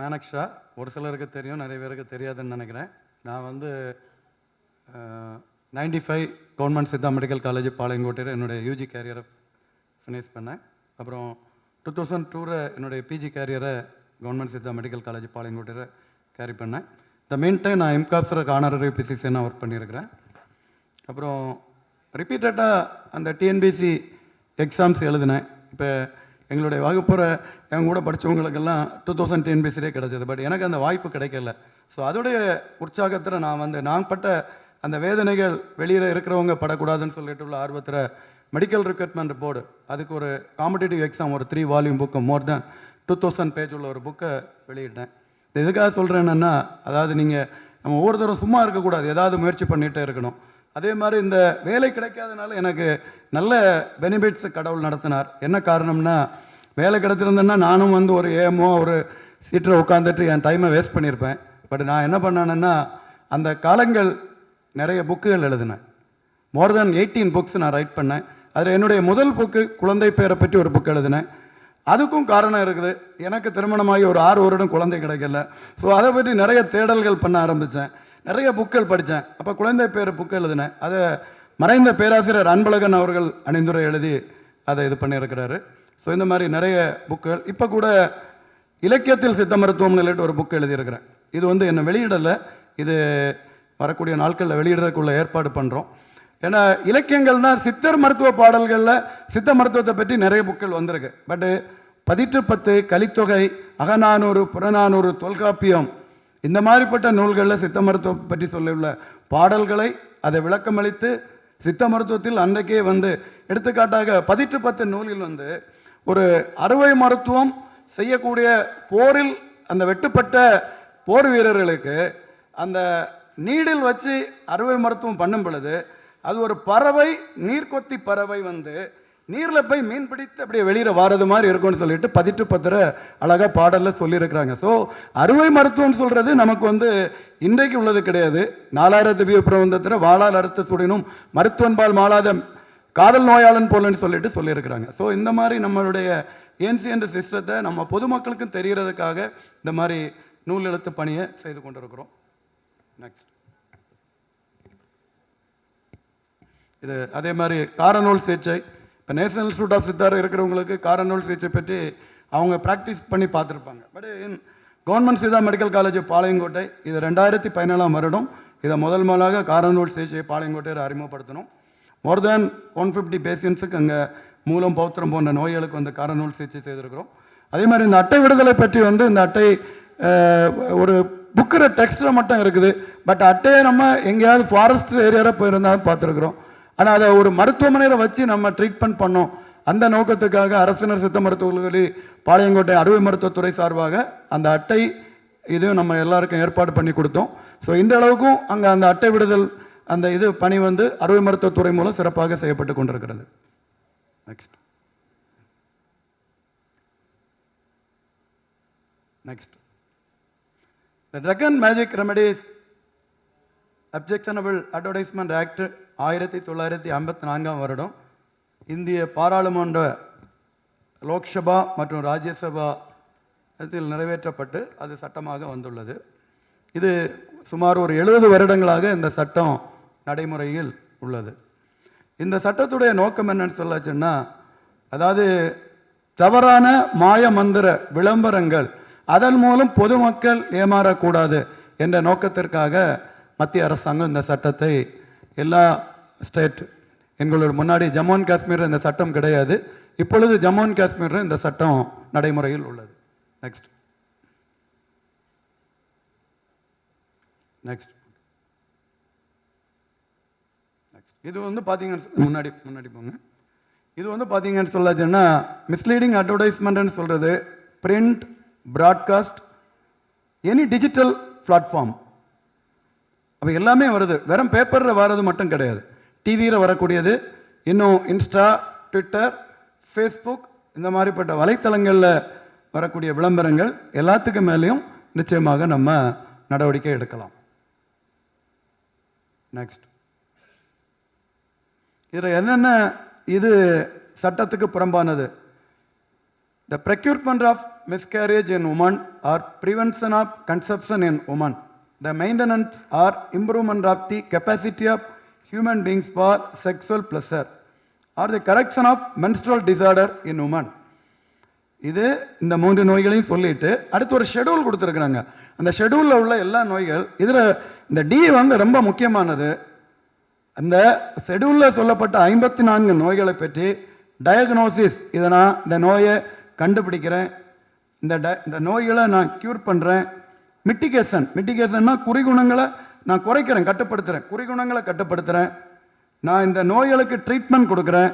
மேனக்ஷா ஒரு சிலருக்கு தெரியும், நிறைய பேருக்கு தெரியாதுன்னு நினைக்கிறேன். நான் வந்து 95 கவர்மெண்ட் சித்தா மெடிக்கல் காலேஜ் பாளையங்கோட்டையில் என்னுடைய யூஜி கேரியரை ஃபினிஷ் பண்ணேன். அப்புறம் 2002 என்னுடைய பிஜி கேரியரை கவர்மெண்ட் சித்தா மெடிக்கல் காலேஜ் பாளையங்கோட்டையில் கேரி பண்ணேன். இந்த மெயின் டைம் நான் எம்காப்ஸருக்கு ஆனரரி பிசிசியனாக ஒர்க் பண்ணியிருக்கிறேன். அப்புறம் ரிப்பீட்டடாக அந்த டிஎன்பிசி எக்ஸாம்ஸ் எழுதினேன். இப்போ எங்களுடைய வகுப்புற என் கூட படித்தவங்களுக்கெல்லாம் 2000 டிஎன்பிசிலே கிடச்சிது. பட் எனக்கு அந்த வாய்ப்பு கிடைக்கல. ஸோ அதோடைய உற்சாகத்தில் நான் பட்ட அந்த வேதனைகள் வெளியில் இருக்கிறவங்க படக்கூடாதுன்னு சொல்லிட்டு உள்ள ஆர்வத்தில் மெடிக்கல் ரெக்ரூட்மெண்ட் போர்டு அதுக்கு ஒரு காம்படிட்டிவ் எக்ஸாம், ஒரு 3 வால்யூம் புக்கு, மோர் தென் 2000 பேஜ் உள்ள ஒரு புக்கை வெளியிட்டேன். இது எதுக்காக சொல்கிறேன்னா, அதாவது நம்ம ஒவ்வொருத்தரும் சும்மா இருக்கக்கூடாது, ஏதாவது முயற்சி பண்ணிகிட்டே இருக்கணும். அதே மாதிரி இந்த வேலை கிடைக்காதனால எனக்கு நல்ல பெனிஃபிட்ஸ் கடவுள் நடத்தினார். என்ன காரணம்னா, வேலை கிடைச்சிருந்தேன்னா நானும் வந்து ஒரு ஏமோ ஒரு சீட்டில் உட்காந்துட்டு என் டைமை வேஸ்ட் பண்ணியிருப்பேன். பட் நான் என்ன பண்ணேன்னா, அந்த காலங்கள் நிறைய புக்குகள் எழுதினேன். மோர் தென் 18 புக்ஸ் நான் ரைட் பண்ணேன். அதில் என்னுடைய முதல் புக்கு குழந்தை பேரை பற்றி ஒரு புக் எழுதினேன். அதுக்கும் காரணம் இருக்குது. எனக்கு திருமணமாகி ஒரு 6 வருடம் குழந்தை கிடைக்கல. ஸோ அதை பற்றி நிறைய தேடல்கள் பண்ண ஆரம்பித்தேன். நிறைய புக்கள் படித்தேன். அப்போ குழந்தை பேர் புக்கு எழுதினேன். அதை மறைந்த பேராசிரியர் அன்பழகன் அவர்கள் அணிந்துரை எழுதி அதை இது பண்ணியிருக்கிறாரு. ஸோ இந்த மாதிரி நிறைய புக்குகள். இப்போ கூட இலக்கியத்தில் சித்த மருத்துவம்னு சொல்லிட்டு ஒரு புக்கு எழுதியிருக்கிறேன். இது வந்து என்னை வெளியிடலை, இது வரக்கூடிய நாட்களில் வெளியிடறதுக்குள்ள ஏற்பாடு பண்ணுறோம். ஏன்னா இலக்கியங்கள்னால் சித்தர் மருத்துவ பாடல்களில் சித்த மருத்துவத்தை பற்றி நிறைய புக்கள் வந்திருக்கு. பட்டு 10 கலித்தொகை, அகநானூறு, புறநானூறு, தொல்காப்பியம், இந்த மாதிரிப்பட்ட நூல்களில் சித்த மருத்துவத்தை பற்றி சொல்லியுள்ள பாடல்களை அதை விளக்கமளித்து சித்த மருத்துவத்தில் அன்றைக்கே வந்து எடுத்துக்காட்டாக 10 நூலில் வந்து ஒரு அறுவை மருத்துவம் செய்யக்கூடிய போரில் அந்த வெட்டுப்பட்ட போர் வீரர்களுக்கு அந்த நீடில் வச்சு அறுவை மருத்துவம் பண்ணும் பொழுது அது ஒரு பறவை, நீர்க்கொத்தி பறவை வந்து நீரில் போய் மீன் பிடித்து அப்படியே வெளியில் வாரது மாதிரி இருக்கும்னு சொல்லிட்டு 10 அழகாக பாடலில் சொல்லியிருக்கிறாங்க. ஸோ அறுவை மருத்துவம்னு சொல்கிறது நமக்கு வந்து இன்றைக்கு உள்ளது கிடையாது. 4000 திவ்ய பிரபந்தத்தில் வாழால் அறுத்த சுடினும் மருத்துவன்பால் மாளாத காதல் நோயாளன் போலன்னு சொல்லிட்டு சொல்லியிருக்கிறாங்க. ஸோ இந்த மாதிரி நம்மளுடைய ஏன்சியன்ட் சிஸ்டத்தை நம்ம பொதுமக்களுக்கும் தெரிகிறதுக்காக இந்த மாதிரி நூல் எழுத்து பணியை செய்து கொண்டிருக்கிறோம். நெக்ஸ்ட் இது அதே மாதிரி காரநூல் சிகிச்சை. இப்போ நேஷனல் இன்ஸ்டியூட் ஆஃப் சித்தார் இருக்கிறவங்களுக்கு காரநூல் சிகிச்சை பற்றி அவங்க ப்ராக்டிஸ் பண்ணி பார்த்துருப்பாங்க. But government Siddha medical college Palayamkottai இது 2017ஆம் வருடம் இதை முதலாக காரநூல் சிகிச்சை பாளையங்கோட்டையில் அறிமுகப்படுத்தணும். மோர் தேன் 150 பேஷண்ட்ஸுக்கு அங்கே மூலம் பௌத்திரம் போன்ற நோய்களுக்கு வந்து காரநூல் சிகிச்சை செய்திருக்கிறோம். அதே மாதிரி இந்த அட்டை விடுதலை பற்றி வந்து இந்த அட்டை ஒரு புக்கிற டெக்ஸ்டில் மட்டும் இருக்குது. பட் அட்டையை நம்ம எங்கேயாவது ஃபாரஸ்ட் ஏரியாவில் போயிருந்தாலும் பார்த்துருக்குறோம். ஆனால் அதை ஒரு மருத்துவமனையில் வச்சு நம்ம ட்ரீட்மெண்ட் பண்ணோம். அந்த நோக்கத்துக்காக அரசினர் சித்த மருத்துவ பாளையங்கோட்டை அறுவை மருத்துவத்துறை சார்பாக அந்த அட்டை இதையும் நம்ம எல்லாருக்கும் ஏற்பாடு பண்ணி கொடுத்தோம். ஸோ இந்த அளவுக்கும் அங்கே அந்த அட்டை விடுதல் அந்த இது பணி வந்து அறுவை மருத்துவத்துறை மூலம் சிறப்பாக செய்யப்பட்டு கொண்டிருக்கிறது. Next The Drug and Magic Remedies Objectionable Advertisement Act 1954ஆம் வருடம் இந்திய பாராளுமன்ற லோக்சபா மற்றும் ராஜ்யசபா இதில் நிறைவேற்றப்பட்டு அது சட்டமாக வந்துள்ளது. இது சுமார் ஒரு 70 வருடங்களாக இந்த சட்டம் நடைமுறையில் உள்ளது. இந்த சட்டத்துடைய நோக்கம் என்னன்னு சொல்லாச்சுன்னா, அதாவது தவறான மாய மந்திர விளம்பரங்கள் அதன் மூலம் பொதுமக்கள் ஏமாறக்கூடாது என்ற நோக்கத்திற்காக மத்திய அரசாங்கம் இந்த சட்டத்தை எல்லா ஸ்டேட் எங்களோட முன்னாடி ஜம்மு அண்ட் காஷ்மீர் இந்த சட்டம் கிடையாது. இப்பொழுது ஜம்மு அண்ட் காஷ்மீர் இந்த சட்டம் நடைமுறையில் உள்ளது. நெக்ஸ்ட் இது வந்து பார்த்தீங்கன்னா முன்னாடி போங்க. இது வந்து பார்த்தீங்கன்னு சொல்லாச்சுன்னா மிஸ்லீடிங் அட்வர்டைஸ்மெண்ட்னு சொல்கிறது print, broadcast, any digital platform அப்போ எல்லாமே வருது. வெறும் பேப்பரில் வர்றது மட்டும் கிடையாது, டிவியில் வரக்கூடியது, இன்னும் இன்ஸ்டா, ட்விட்டர், ஃபேஸ்புக் இந்த மாதிரிப்பட்ட வலைத்தளங்களில் வரக்கூடிய விளம்பரங்கள் எல்லாத்துக்கு மேலேயும் நிச்சயமாக நம்ம நடவடிக்கை எடுக்கலாம். நெக்ஸ்ட் இதில் என்னென்ன இது சட்டத்துக்கு புறம்பானது? The procurement of miscarriage in women or prevention of conception in women. The maintenance or improvement of the capacity of human beings for sexual pleasure or the correction of menstrual disorder in women. இது இந்த 3 நோய்களையும் சொல்லிட்டு அடுத்து ஒரு schedule கொடுத்துருக்குறாங்க. அந்த ஷெடியூலில் உள்ள எல்லா நோய்கள் இதில் இந்த டி வந்து ரொம்ப முக்கியமானது. அந்த ஷெடியூலில் சொல்லப்பட்ட 54 நோய்களை பற்றி டயக்னோசிஸ், இதை நான் இந்த நோயை கண்டுபிடிக்கிறேன், இந்த நோய்களை நான் க்யூர் பண்ணுறேன். மிட்டிகேஷன்னா குறிகுணங்களை நான் குறைக்கிறேன், கட்டுப்படுத்துகிறேன், குறிகுணங்களை கட்டுப்படுத்துகிறேன். நான் இந்த நோய்களுக்கு ட்ரீட்மெண்ட் கொடுக்குறேன்,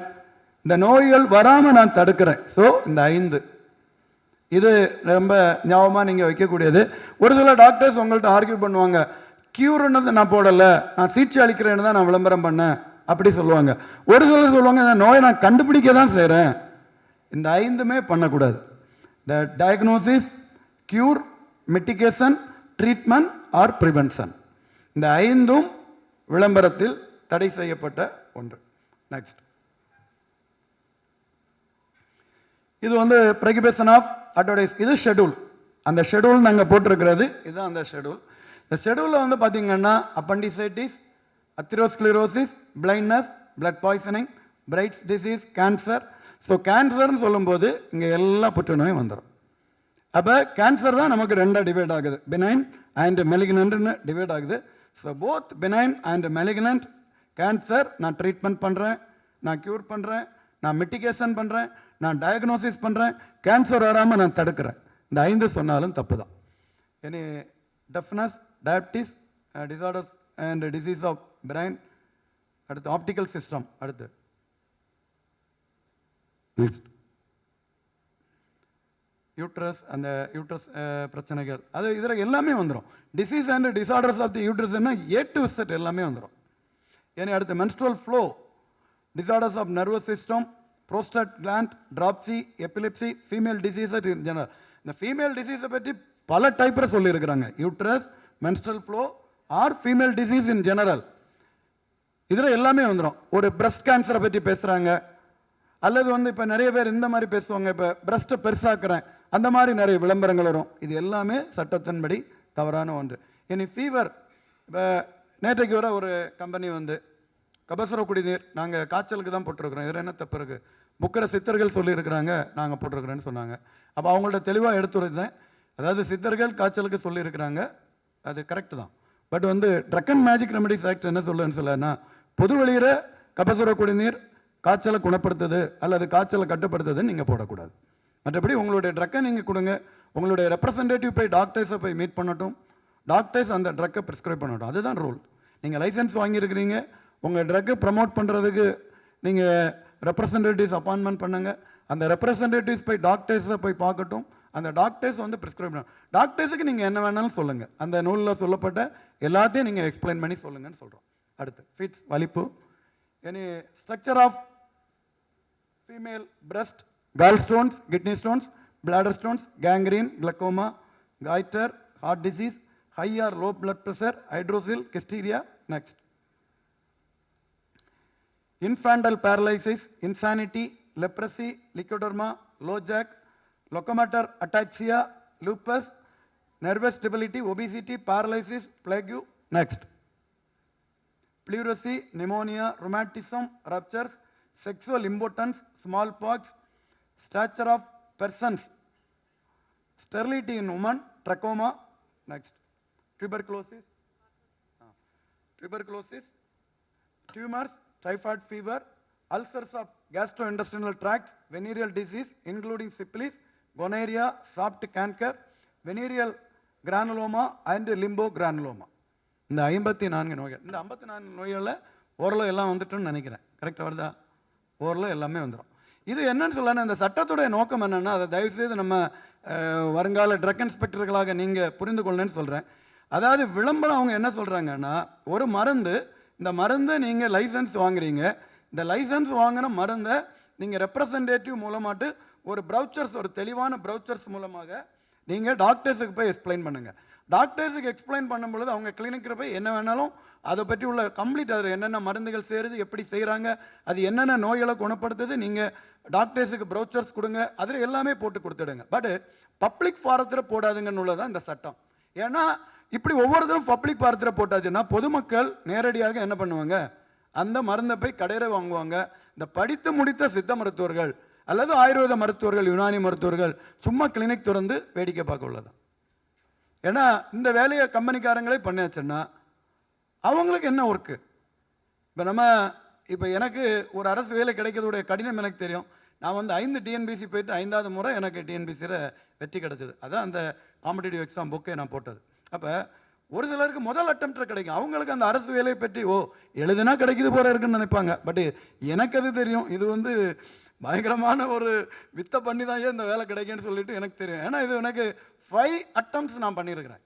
இந்த நோய்கள் வராமல் நான் தடுக்கிறேன். ஸோ இந்த 5 இது ரொம்ப ஞாபகமாக நீங்கள் வைக்கக்கூடியது. ஒரு சில டாக்டர்ஸ் உங்கள்கிட்ட ஆர்கியூ பண்ணுவாங்க, க்யூர்னது நான் போடலை, நான் சிகிச்சை அளிக்கிறேன்னு தான் நான் விளம்பரம் பண்ணேன் அப்படி சொல்லுவாங்க. ஒரு சிலர் சொல்லுவாங்க, இந்த நோயை நான் கண்டுபிடிக்க தான் செய்கிறேன். இந்த 5மே பண்ணக்கூடாது. The diagnosis, cure, mitigation, treatment or prevention, இந்த 5ம் விளம்பரத்தில் தடை செய்யப்பட்ட ஒன்று. நெக்ஸ்ட், இது வந்து ப்ரொஹிபிஷன் ஆஃப் அட்வர்டைஸ். இது ஷெடியூல். அந்த ஷெடியூல் நாங்கள் போட்டிருக்கிறது இதுதான் அந்த ஷெடியூல். இந்த ஷெடியூலில் வந்து பார்த்தீங்கன்னா appendicitis, atherosclerosis, blindness, blood poisoning, Bright's disease, cancer. So கேன்சர்னு சொல்லும்போது இங்கே எல்லா புற்றுநோயும் வந்துடும். அப்போ கேன்சர் தான் நமக்கு 2 டிவைட் ஆகுது, பினைன் அண்ட் மெலிக்னன்ட்னு டிவைட் ஆகுது. So both பினைன் and malignant cancer நான் ட்ரீட்மெண்ட் பண்ணுறேன், நான் க்யூர் பண்ணுறேன், நான் மிட்டிகேஷன் பண்ணுறேன், நான் டயக்னோசிஸ் பண்ணுறேன், கேன்சர் வராமல் நான் தடுக்கிறேன். இந்த 5 சொன்னாலும் தப்பு தான். Any deafness, diabetes, disorders and disease of brain, அடுத்து ஆப்டிக்கல் சிஸ்டம், அடுத்து நெக்ஸ்ட் யூட்ரஸ், அந்த யூட்ரஸ் பிரச்சனைகள், அது இதில் எல்லாமே வந்துடும். Disease and disorders of the யூட்ரஸ்னா ஏ டு செட் எல்லாமே வந்துடும். ஏன்னா அடுத்து menstrual flow, disorders of nervous system, prostate gland, dropsy, epilepsy, female diseases in general. இந்த ஃபீமேல் டிசீஸை பற்றி பல டைப்பில் சொல்லியிருக்கிறாங்க. Uterus, menstrual flow or female disease in general, இதில் எல்லாமே வந்துடும். ஒரு பிரஸ்ட் கேன்சரை பற்றி பேசுகிறாங்க, அல்லது வந்து இப்போ நிறைய பேர் இந்த மாதிரி பேசுவாங்க, இப்போ பிரஸ்ட்டை பெருசாக்குறேன், அந்த மாதிரி நிறைய விளம்பரங்கள் வரும். இது எல்லாமே சட்டத்தின்படி தவறான ஒன்று. இனி ஃபீவர், இப்போ நேற்றைக்கு வர ஒரு கம்பெனி வந்து கபசுர குடிநீர் நாங்கள் காய்ச்சலுக்கு தான் போட்டிருக்கிறோம், இதில் என்ன தப்பு இருக்குது, புக்கிற சித்தர்கள் சொல்லியிருக்கிறாங்க நாங்கள் போட்டிருக்கிறேன்னு சொன்னாங்க. அப்போ அவங்கள்ட்ட தெளிவாக எடுத்துரைத்தேன். அதாவது சித்தர்கள் காய்ச்சலுக்கு சொல்லியிருக்கிறாங்க, அது கரெக்டு தான். பட் வந்து drug and magic remedies act என்ன சொல்லுன்னு சொல்லனா, பொது வெளியிற கபசுர குடிநீர் காய்ச்சலை குணப்படுத்துது அல்லது காய்ச்சலை கட்டுப்படுத்துதுன்னு நீங்கள் போடக்கூடாது. மற்றபடி உங்களுடைய ட்ரக்கை நீங்கள் கொடுங்க, உங்களுடைய ரெப்ரசன்டேட்டிவ் போய் டாக்டர்ஸை போய் மீட் பண்ணட்டும், டாக்டர்ஸ் அந்த ட்ரக்கை ப்ரிஸ்கிரைப் பண்ணட்டும். அதுதான் ரூல். நீங்கள் லைசன்ஸ் வாங்கியிருக்கிறீங்க, உங்கள் ட்ரக்கை ப்ரமோட் பண்ணுறதுக்கு நீங்கள் ரெப்ரசன்டேட்டிவ்ஸ் அப்பாயின்மெண்ட் பண்ணுங்கள். அந்த ரெப்ரசன்டேட்டிவ்ஸ் போய் டாக்டர்ஸை போய் பார்க்கட்டும், அந்த டாக்டர்ஸ் வந்து ப்ரிஸ்கிரைப் பண்ணணும். டாக்டர்ஸுக்கு நீங்கள் என்ன வேணாலும் சொல்லுங்கள், அந்த நூலில் சொல்லப்பட்ட எல்லாத்தையும் நீங்கள் எக்ஸ்பிளைன் பண்ணி சொல்லுங்கன்னு சொல்கிறோம். அடுத்து ஃபிட்ஸ், வலிப்பு. Any structure of female breast, gall stones, kidney stones, bladder stones, gangrene, glaucoma, goitre, heart disease, high or low blood pressure, hydrocele, hysteria. Next, infantile paralysis, insanity, leprosy, leukoderma, LoJack, locomotor ataxia, lupus, nervous stability, obesity, paralysis, plague. Next, pleurisy, pneumonia, rheumatism, ruptures, sexual impotence, smallpox, stature of persons, sterility in women, trachoma. Next, tuberculosis, tumors, typhoid fever, ulcers of gastrointestinal tracts, venereal disease including syphilis, gonorrhea, soft cancer, venereal granuloma and limbogranuloma. இந்த 54 நோய்கள், இந்த 54 நோய்களில் ஓரளவு எல்லாம் வந்துட்டுன்னு நினைக்கிறேன். கரெக்டாக வருதா? ஓரளவு எல்லாமே வந்துடும். இது என்னன்னு சொல்லணும், இந்த சட்டத்துடைய நோக்கம் என்னென்னா, அதை தயவுசெய்து நம்ம வருங்கால ட்ரக் இன்ஸ்பெக்டர்களாக நீங்கள் புரிந்து கொள்ளணுன்னு சொல்கிறேன். அதாவது விளம்பரம் அவங்க என்ன சொல்கிறாங்கன்னா, ஒரு மருந்து, இந்த மருந்தை நீங்கள் லைசன்ஸ் வாங்குறீங்க, இந்த லைசன்ஸ் வாங்கின மருந்தை நீங்கள் ரெப்ரசன்டேட்டிவ் மூலமாட்டு ஒரு ப்ரௌச்சர்ஸ், ஒரு தெளிவான ப்ரௌச்சர்ஸ் மூலமாக நீங்கள் டாக்டர்ஸுக்கு போய் எக்ஸ்பிளைன் பண்ணுங்கள். டாக்டர்ஸுக்கு எக்ஸ்பிளைன் பண்ணும்பொழுது அவங்க கிளினிக்கில் போய் என்ன வேணாலும் அதை பற்றி உள்ள கம்ப்ளீட், அதில் என்னென்ன மருந்துகள் செய்கிறது, எப்படி செய்கிறாங்க, அது என்னென்ன நோய்களை குணப்படுத்துது, நீங்கள் டாக்டர்ஸுக்கு ப்ரௌச்சர்ஸ் கொடுங்க, அதில் எல்லாமே போட்டு கொடுத்துடுங்க. பட் பப்ளிக் ஃபாரத்தில் போடாதுங்கன்னு உள்ளதான் இந்த சட்டம். ஏன்னா இப்படி ஒவ்வொருத்தரும் பப்ளிக் ஃபாரத்தில் போட்டாச்சுன்னா பொதுமக்கள் நேரடியாக என்ன பண்ணுவாங்க, அந்த மருந்தை போய் கடையில் வாங்குவாங்க. இந்த படித்து முடித்த சித்த மருத்துவர்கள் அல்லது ஆயுர்வேத மருத்துவர்கள், யுனானி மருத்துவர்கள் சும்மா கிளினிக் திறந்து வேடிக்கை பார்க்க உள்ளதான். ஏன்னா இந்த வேலையை கம்பெனிக்காரங்களே பண்ணியாச்சுன்னா அவங்களுக்கு என்ன ஒர்க்கு? இப்போ எனக்கு ஒரு அரசு வேலை கிடைக்கிறதுடைய கடினம் எனக்கு தெரியும். நான் 5 டிஎன்பிசி போயிட்டு 5வது முறை எனக்கு டிஎன்பிசியில் வெற்றி கிடைச்சது. அதான் அந்த காம்படிட்டிவ் எக்ஸாம் புக்கை நான் போட்டது. அப்போ ஒரு சிலருக்கு முதல் அட்டம்ப்டில் கிடைக்கும். அவங்களுக்கு அந்த அரசு வேலையை பற்றி எழுதுனா கிடைக்குது போல இருக்குன்னு நினைப்பாங்க. பட் எனக்கு அது தெரியும், இது பயங்கரமான ஒரு வித்தை பண்ணி தான் ஏன் இந்த வேலை கிடைக்குன்னு சொல்லிட்டு எனக்கு தெரியும். ஏன்னா இது எனக்கு 5 அட்டம்ப்ட்ஸ் நான் பண்ணியிருக்கிறேன்.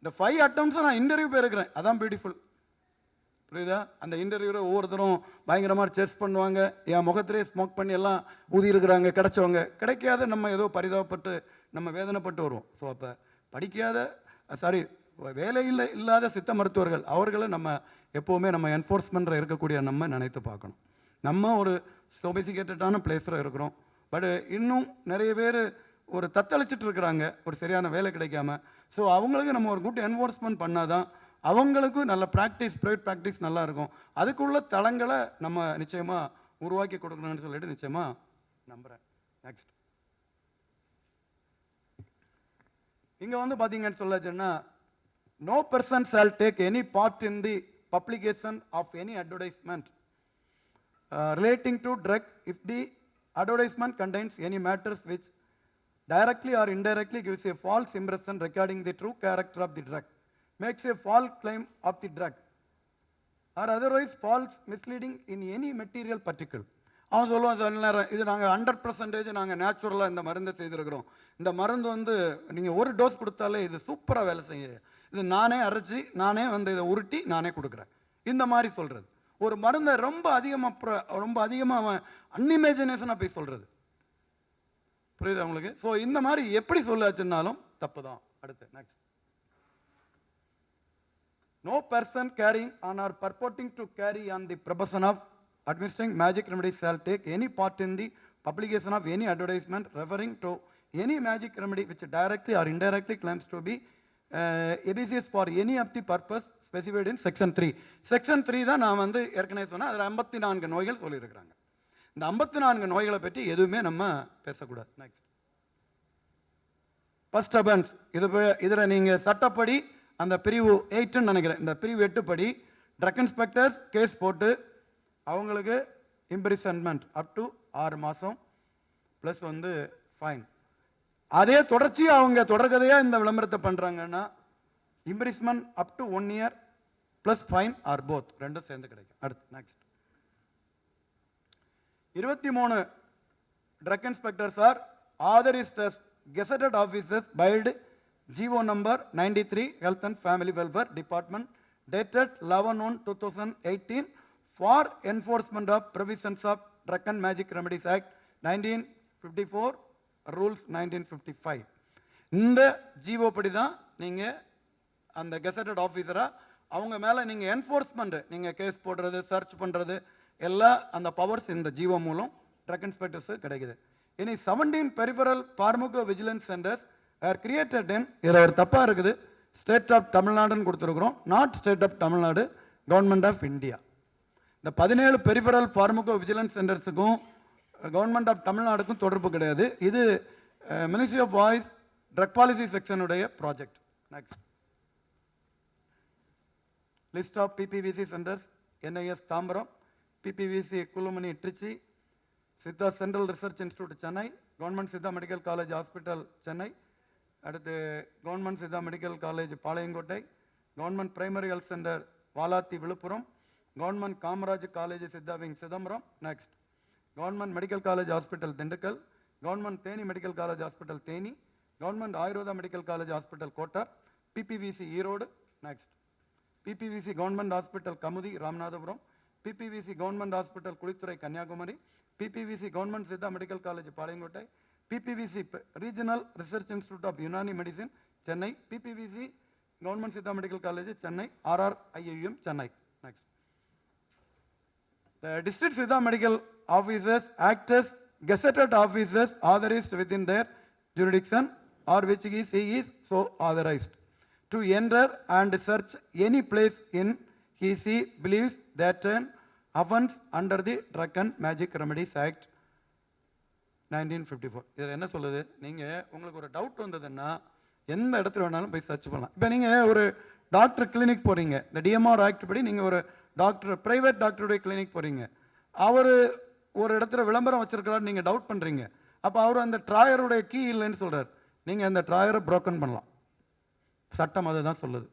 இந்த 5 அட்டம்ப்ட்ஸை நான் இன்டர்வியூ போயிருக்கிறேன். அதான் பியூட்டிஃபுல். புரியுதா? அந்த இன்டர்வியூவில் ஒவ்வொருத்தரும் பயங்கரமாக செஸ் பண்ணுவாங்க. என் முகத்திலே ஸ்மோக் பண்ணி எல்லாம் ஊதியிருக்கிறாங்க கிடைச்சவங்க. கிடைக்காத நம்ம ஏதோ பரிதாபப்பட்டு நம்ம வேதனைப்பட்டு வருவோம். ஸோ அப்போ படிக்காத வேலையில் இல்லாத சித்த மருத்துவர்கள் அவர்களை நம்ம எப்போவுமே நம்ம என்ஃபோர்ஸ்மெண்ட்டில் இருக்கக்கூடிய நம்ம நினைத்து பார்க்கணும். நம்ம ஒரு சொபிசிகேட்டடான பிளேஸில் இருக்கிறோம். பட் இன்னும் நிறைய பேர் ஒரு தத்தளிச்சிட்டு இருக்கிறாங்க ஒரு சரியான வேலை கிடைக்காம. ஸோ அவங்களுக்கு நம்ம ஒரு குட் என்ஃபோர்ஸ்மெண்ட் பண்ணால் தான் அவங்களுக்கும் நல்ல ப்ராக்டிஸ், ப்ரைவேட் ப்ராக்டிஸ் நல்லா இருக்கும். அதுக்குள்ள தளங்களை நம்ம நிச்சயமாக உருவாக்கி கொடுக்கணும்னு சொல்லிட்டு நிச்சயமாக நம்புகிறேன். நெக்ஸ்ட் இங்கே பார்த்தீங்கன்னு சொல்லாச்சுன்னா, no person shall take any part in the publication of any advertisement relating to drug if the advertisement contains any matters which directly or indirectly gives a false impression regarding the true character of the drug, makes a false claim of the drug, or otherwise false misleading in any material particle. அவன் சொல்லுவான், சில நேரம் இது நாங்கள் 100% நாங்கள் நேச்சுரலாக இந்த மருந்தை செய்திருக்கிறோம். இந்த மருந்து நீங்கள் ஒரு டோஸ் கொடுத்தாலே இது சூப்பராக வேலை செய்ய, இது நானே அரைச்சி நானே இதை உருட்டி நானே கொடுக்குறேன், இந்த மாதிரி சொல்கிறது. ஒரு மருந்தை ரொம்ப அதிகமாக அவன் அன்இமேஜினேஷனாக போய் சொல்கிறது. புரியுது உங்களுக்கு? ஸோ இந்த மாதிரி எப்படி சொல்லாச்சுன்னாலும் தப்பு தான். அடுத்து next, no person carrying on or purporting to carry on the profession of administering magic remedies shall take any part in the publication of any advertisement referring to any magic remedy which directly or indirectly claims to be efficacious for any of the purpose specified in section 3. Section 3 தான் நான் ஏற்கனவே சொன்னேன். அதில் 54 நோய்கள் சொல்லியிருக்கிறாங்க. இந்த 54 நோய்களை பற்றி எதுவுமே நம்ம பேசக்கூடாது. Next, first offence. இதில் நீங்கள் சட்டப்படி அந்த பிரிவு 8ன்னு நினைக்கிறேன், இந்த பிரிவு 8 படி ட்ரக் இன்ஸ்பெக்டர்ஸ் கேஸ் போட்டு அவங்களுக்கு இம்ப்ரிசன்மெண்ட் அப் டு 6 மாதம் ப்ளஸ் ஃபைன். அதே தொடர்ச்சியாக அவங்க தொடர்கதையாக இந்த விளம்பரத்தை பண்ணுறாங்கன்னா imprisonment up to 1 year plus fine or both, ரெண்டும் சேர்ந்து கிடைக்கும். அடுத்து next, 23 drug inspectors are authorised as gazetted officers by GO number 93 Health and Family Welfare Department dated 11/1/2018 for enforcement of provisions of Drug and Magic Remedies Act 1954 Rules 1955. இந்த GO படி தான் நீங்கள் அந்த gazetted ஆஃபீஸராக அவங்க மேலே நீங்கள் என்ஃபோர்ஸ்மெண்ட், நீங்கள் கேஸ் போடுறது, சர்ச் பண்ணுறது எல்லா அந்த பவர்ஸ் இந்த ஜிஓ மூலம் ட்ரக் இன்ஸ்பெக்டர்ஸு கிடைக்குது. இனி 17 peripheral pharmaco vigilance centres are created in, இதில் ஒரு தப்பாக இருக்குது, ஸ்டேட் ஆஃப் தமிழ்நாடுன்னு கொடுத்துருக்குறோம், not state of Tamil Nadu, government of India. இந்த 17 பெரிஃபரல் பார்மகோ விஜிலன்ஸ் சென்டர்ஸுக்கும் கவர்மெண்ட் ஆஃப் தமிழ்நாடுக்கும் தொடர்பு கிடையாது. இது மினிஸ்ட்ரி ஆஃப் வாய்ஸ் ட்ரக் பாலிசி செக்ஷனுடைய project. Next, list of PPVC centres, NIS Tambaram, PPVC Kulumani Trichy, Siddha central research institute Chennai, government Siddha medical college hospital Chennai, அடுத்து government Siddha medical college Palayamkottai, government primary health centre Valathi Villupuram, government Kamaraj college Siddha wing Chidambaram. Next, government medical college hospital Dindigul, government Theni medical college hospital Theni, government Ayurveda medical college hospital Kottar, PPVC Erode. Next, PPVC government hospital Kamuthi Ramanathapuram, PPVC government hospital Kuzhithurai Kanyakumari, PPVC government Siddha medical college Palayamkottai, PPVC regional research institute of Unani medicine Chennai, PPVC government Siddha medical college Chennai, RRIIM Chennai. Next, the district Siddha medical officers act as gazetted officers authorized within their jurisdiction or which he is so authorized to enter and search any place in he believes that an offense under the Drug and Magic Remedies Act 1954. இதில் என்ன சொல்லுது, நீங்கள் உங்களுக்கு ஒரு doubt வந்ததுன்னா எந்த இடத்துல வேணாலும் போய் சர்ச் பண்ணலாம். இப்போ நீங்கள் ஒரு டாக்டர் கிளினிக் போகிறீங்க, இந்த டிஎம்ஆர் ஆக்ட் படி நீங்கள் ஒரு டாக்டர் ப்ரைவேட் டாக்டருடைய கிளினிக் போகிறீங்க, அவர் ஒரு இடத்துல விளம்பரம் வச்சிருக்கிறாரு, நீங்கள் டவுட் பண்ணுறீங்க. அப்போ அவர் அந்த ட்ராயருடைய கீ இல்லைன்னு சொல்கிறார், நீங்கள் அந்த ட்ராயரை ப்ரோக்கன் பண்ணலாம். சட்டம் அதை தான் சொல்லுது.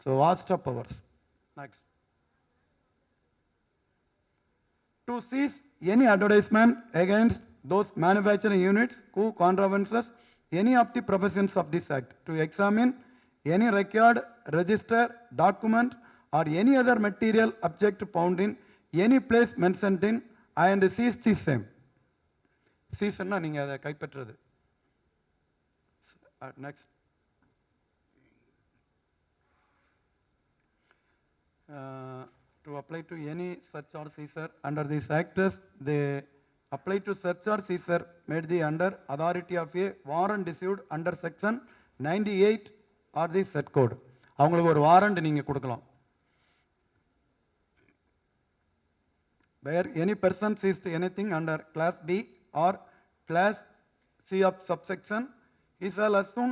So vast of powers. Next, to seize any advertisement against those manufacturing units who contravenes any of the provisions of this act, to examine any record, register, document or any other material object found in any place mentioned in and seize the same. Seize ன்னா நீங்க அதை கைப்பற்றுறது. Next, to apply to any search or seizure under this act, they apply to search or seizure made the under authority of a warrant issued under section 98 or the set code. அவங்களுக்கு ஒரு warrant நீங்கள் கொடுக்கலாம். Where any person seized anything under class B or class C of subsection, he shall as soon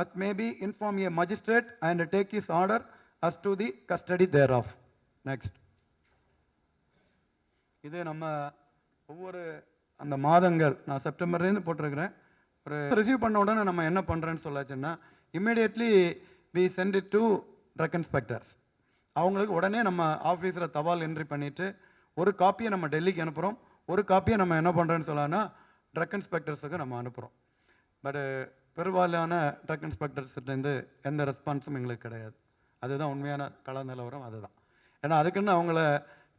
as may be inform a magistrate and take his order as to the custody thereof. Next, இது நம்ம ஒவ்வொரு அந்த மாதங்கள் நான் செப்டம்பர்லேருந்து போட்டிருக்கிறேன். ஒரு receive பண்ண உடனே நம்ம என்ன பண்ணுறேன்னு சொல்லாச்சுன்னா, immediately we sent it to drug inspectors. அவங்களுக்கு உடனே நம்ம ஆஃபீஸில் தபால் என்ட்ரி பண்ணிவிட்டு ஒரு காப்பியை நம்ம டெல்லிக்கு அனுப்புகிறோம், ஒரு காப்பியை நம்ம என்ன பண்ணுறோன்னு சொல்லான்னா ட்ரக் இன்ஸ்பெக்டர்ஸுக்கு நம்ம அனுப்புகிறோம். பட் பெரும்பாலான ட்ரக் இன்ஸ்பெக்டர்ஸ்கிட்டேருந்து எந்த ரெஸ்பான்ஸும் எங்களுக்கு கிடையாது. அதுதான் உண்மையான கள நிலவரம். அதுதான், ஏன்னா அதுக்குன்னு அவங்கள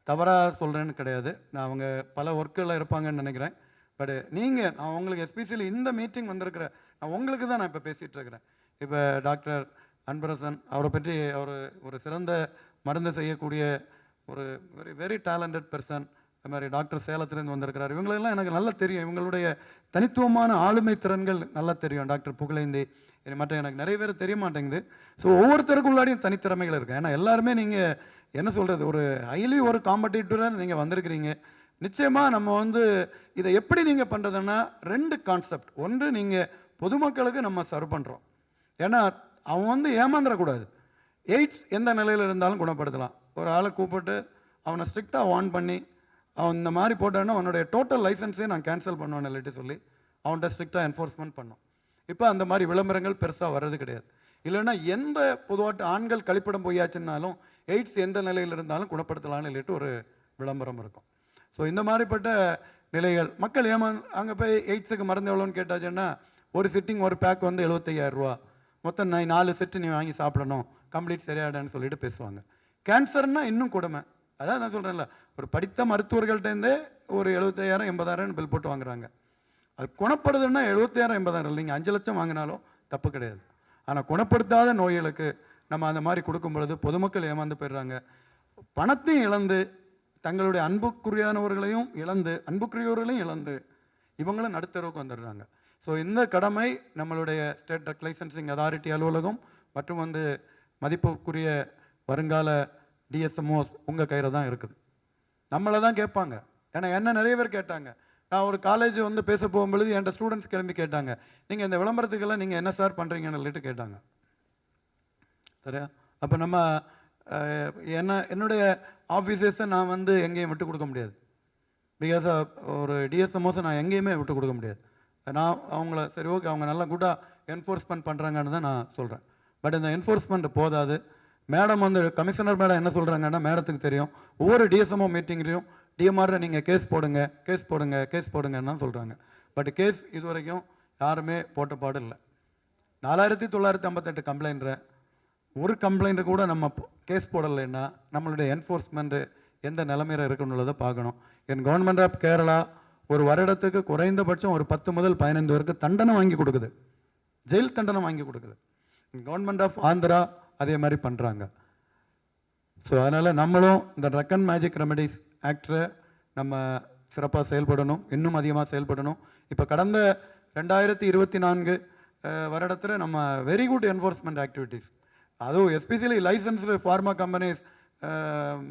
தவறாக சொல்கிறேன்னு கிடையாது, நான் அவங்க பல ஒர்க்கில் இருப்பாங்கன்னு நினைக்கிறேன். பட் நீங்கள், நான் உங்களுக்கு எஸ்பெஷலி இந்த மீட்டிங் வந்திருக்கிற நான் உங்களுக்கு தான் நான் இப்போ பேசிகிட்டு இருக்கிறேன். இப்போ டாக்டர் அன்பரசன் அவரை பற்றி, அவர் ஒரு சிறந்த மருந்து செய்யக்கூடிய ஒரு வெரி டேலண்டட் பர்சன். அது மாதிரி டாக்டர் சேலத்துலேருந்து வந்திருக்கிறார். இவங்களெல்லாம் எனக்கு நல்லா தெரியும், இவங்களுடைய தனித்துவமான ஆளுமை திறன்கள் நல்லா தெரியும். டாக்டர் புகழேந்தி மற்ற எனக்கு நிறைய பேர் தெரிய மாட்டேங்குது. ஸோ ஒவ்வொருத்தருக்கும் உள்ளாடியும் தனித்திறமைகள் இருக்குது. ஏன்னா எல்லாருமே நீங்கள் என்ன சொல்கிறது, ஒரு ஹைலி ஒரு காம்படிட்டராக நீங்கள் வந்திருக்கிறீங்க. நிச்சயமாக நம்ம இதை எப்படி நீங்கள் பண்ணுறதுன்னா ரெண்டு கான்செப்ட். ஒன்று, நீங்கள் பொதுமக்களுக்கு நம்ம சர்வ் பண்ணுறோம், ஏன்னா அவன் ஏமாந்துடக்கூடாது. எய்ட்ஸ் எந்த நிலையில் இருந்தாலும் குணப்படுத்தலாம். ஒரு ஆளை கூப்பிட்டு அவனை ஸ்ட்ரிக்டாக வார்ன் பண்ணி அவன் இந்த மாதிரி போட்டான்னா அவனுடைய டோட்டல் லைசன்ஸே நான் கேன்சல் பண்ணுவேன்னு இல்லாட்டி சொல்லி அவன்கிட்ட ஸ்ட்ரிக்டாக என்ஃபோர்ஸ்மெண்ட் பண்ணோம். இப்போ அந்த மாதிரி விளம்பரங்கள் பெருசாக வர்றது கிடையாது. இல்லைன்னா எந்த பொதுவாட்டு ஆண்கள் கழிப்பிடம் போயாச்சுன்னாலும் எய்ட்ஸ் எந்த நிலையில் இருந்தாலும் குணப்படுத்தலான்னு இல்லைட்டு ஒரு விளம்பரம் இருக்கும். ஸோ இந்த மாதிரிப்பட்ட நிலைகள் மக்கள் அங்கே போய் எய்ட்ஸுக்கு மருந்து எவ்வளோன்னு கேட்டாச்சுன்னா ஒரு சிட்டிங் ஒரு பேக் 75,000 ரூபா, மொத்தம் 4 செட்டு நீ வாங்கி சாப்பிடணும், கம்ப்ளீட் சரியாடான்னு சொல்லிட்டு பேசுவாங்க. கேன்சர்னா இன்னும் கொடுமை. அதான் நான் சொல்கிறேன்ல, ஒரு படித்த மருத்துவர்கள்ட்டேருந்தே ஒரு 75,000 80,000 பில் போட்டு வாங்குறாங்க. அது குணப்படுதுன்னா 75,000 80,000 இல்லை, நீங்கள் 5 லட்சம் வாங்கினாலும் தப்பு கிடையாது. ஆனால் குணப்படுத்தாத நோய்களுக்கு நம்ம அந்த மாதிரி கொடுக்கும் பொழுது பொதுமக்கள் ஏமாந்து போயிடுறாங்க. பணத்தையும் இழந்து, தங்களுடைய அன்புக்குரியானவர்களையும் இழந்து, அன்புக்குரியவர்களையும் இழந்து இவங்களும் நடுத்தரவுக்கு வந்துடுறாங்க. ஸோ இந்த கடமை நம்மளுடைய ஸ்டேட் ட்ரக் லைசன்சிங் அதாரிட்டி அலுவலகம் மற்றும் மதிப்புக்குரிய வருங்கால டிஎஸ்எம்ஓஸ் உங்கள் கையில் தான் இருக்குது. நம்மளை தான் கேட்பாங்க. ஏன்னா என்ன நிறைய பேர் கேட்டாங்க. நான் ஒரு காலேஜ் பேச போகும்பொழுது என்கிட்ட ஸ்டூடெண்ட்ஸ் கிளம்பி கேட்டாங்க, நீங்கள் இந்த விளம்பரத்துக்கெல்லாம் நீங்கள் என்ன சார் பண்ணுறீங்கன்னு சொல்லிட்டு கேட்டாங்க. சரியா? அப்போ நம்ம என்னுடைய ஆஃபீஸர்ஸை நான் எங்கேயும் விட்டு கொடுக்க முடியாது. பிகாஸ் ஒரு டிஎஸ்எம்ஓஸை நான் எங்கேயுமே விட்டு கொடுக்க முடியாது. நான் அவங்கள சரி ஓகே அவங்க நல்லா குட்டாக என்ஃபோர்ஸ்மெண்ட் பண்ணுறாங்கன்னு தான் நான் சொல்கிறேன். பட் இந்த என்ஃபோர்ஸ்மெண்ட் போதாது. மேடம் கமிஷனர் மேடம் என்ன சொல்கிறாங்கன்னா, மேடத்துக்கு தெரியும், ஒவ்வொரு டிஎஸ்எம்ஓ மீட்டிங்லேயும் டிஎம்ஆரில் நீங்கள் கேஸ் போடுங்க, கேஸ் போடுங்க, கேஸ் போடுங்கன்னு தான் சொல்கிறாங்க. பட் கேஸ் இது வரைக்கும் யாருமே போட்ட பாடு இல்லை. 4958 கம்ப்ளைண்ட்ரு, ஒரு கம்ப்ளைண்ட்டு கூட நம்ம கேஸ் போடலைன்னா நம்மளுடைய என்ஃபோர்ஸ்மெண்ட்டு எந்த நிலைமையில் இருக்குன்னு பார்க்கணும். என் கவர்மெண்ட் ஆஃப் கேரளா ஒரு வருடத்துக்கு குறைந்தபட்சம் ஒரு 10 முதல் 15 வரைக்கும் தண்டனை வாங்கி கொடுக்குது, ஜெயில் தண்டனை வாங்கி கொடுக்குது. கவர்மெண்ட் ஆஃப் ஆந்திரா அதே மாதிரி பண்ணுறாங்க. ஸோ அதனால் நம்மளும் இந்த ட்ரக் அண்ட் மேஜிக் ரெமெடிஸ் ஆக்டரை நம்ம சிறப்பாக செயல்படணும், இன்னும் அதிகமாக செயல்படணும். இப்போ கடந்த 2024 வருடத்தில் நம்ம வெரி குட் என்ஃபோர்ஸ்மெண்ட் ஆக்டிவிட்டீஸ், அதுவும் எஸ்பெஷலி லைசன்ஸ்டு ஃபார்மா கம்பெனிஸ்,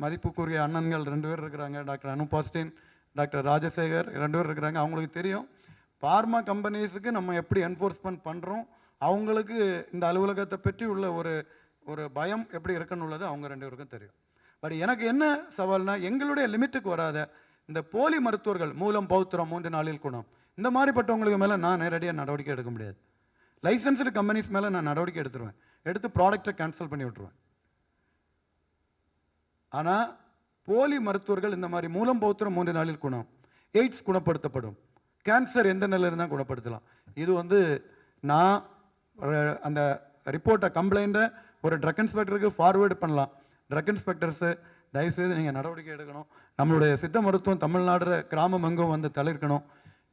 மதிப்புக்குரிய அண்ணன்கள் 2 பேர் இருக்கிறாங்க, டாக்டர் அனு பாஸ்டின், டாக்டர் ராஜசேகர் 2 பேர் இருக்கிறாங்க. அவங்களுக்கு தெரியும் ஃபார்மா கம்பெனிஸுக்கு நம்ம எப்படி என்ஃபோர்ஸ்மெண்ட் பண்ணுறோம், அவங்களுக்கு இந்த அலுவலகத்தை பற்றி உள்ள ஒரு பயம் எப்படி இருக்குன்னு உள்ளது அவங்க 2 பேருக்கும் தெரியும். பட் எனக்கு என்ன சவால்னா, எங்களுடைய லிமிட்டுக்கு வராத இந்த போலி மருத்துவர்கள், மூலம் பௌத்திரம் 3 நாளில் குணம், இந்த மாதிரிப்பட்டவங்களுக்கு மேலே நான் நேரடியாக நடவடிக்கை எடுக்க முடியாது. லைசன்ஸ்டு கம்பெனிஸ் மேலே நான் நடவடிக்கை எடுத்துருவேன், எடுத்து ப்ராடக்டை கேன்சல் பண்ணி விட்டுருவேன். ஆனால் போலி மருத்துவர்கள் இந்த மாதிரி மூலம் பௌத்திரம் 3 நாளில் குணம், எய்ட்ஸ் குணப்படுத்தப்படும், கேன்சர் எந்த நிலையில் இருந்தால் குணப்படுத்தலாம். இது வந்து நான் அந்த ரிப்போர்ட்டை கம்ப்ளைண்ட்டை ஒரு ட்ரக் இன்ஸ்பெக்டருக்கு ஃபார்வேர்டு பண்ணலாம். ட்ரக் இன்ஸ்பெக்டர்ஸு தயவுசெய்து நீங்கள் நடவடிக்கை எடுக்கணும். நம்மளுடைய சித்த மருத்துவம் தமிழ்நாடு கிராமம் எங்கும் வந்து தளிர்க்கணும்.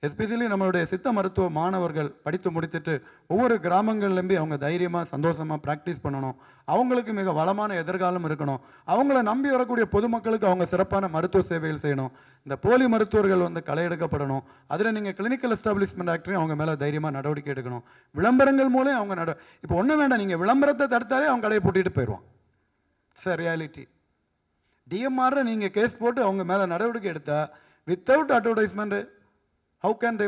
எஸ்பெஷலி நம்மளுடைய சித்த மருத்துவ மாணவர்கள் படித்து முடித்துட்டு ஒவ்வொரு கிராமங்கள்லேருந்து அவங்க தைரியமாக சந்தோஷமாக ப்ராக்டிஸ் பண்ணணும். அவங்களுக்கு மிக வளமான எதிர்காலம் இருக்கணும். அவங்கள நம்பி வரக்கூடிய பொதுமக்களுக்கு அவங்க சிறப்பான மருத்துவ சேவைகள் செய்யணும். இந்த போலி மருத்துவர்கள் வந்து களை எடுக்கப்படணும். அதில் நீங்கள் கிளினிக்கல் எஸ்டாப்ளிஷ்மெண்ட் ஆக்டையும் அவங்க மேலே தைரியமாக நடவடிக்கை எடுக்கணும். விளம்பரங்கள் மூலம் அவங்க இப்போ ஒன்றும் வேண்டாம், நீங்கள் விளம்பரத்தை தடுத்தாலே அவங்க கடையை பூட்டிட்டு போயிடுவான். சார் ரியாலிட்டி டிஎம்ஆர் நீங்கள் கேஸ் போட்டு அவங்க மேலே நடவடிக்கை எடுத்தால் without advertisement how can they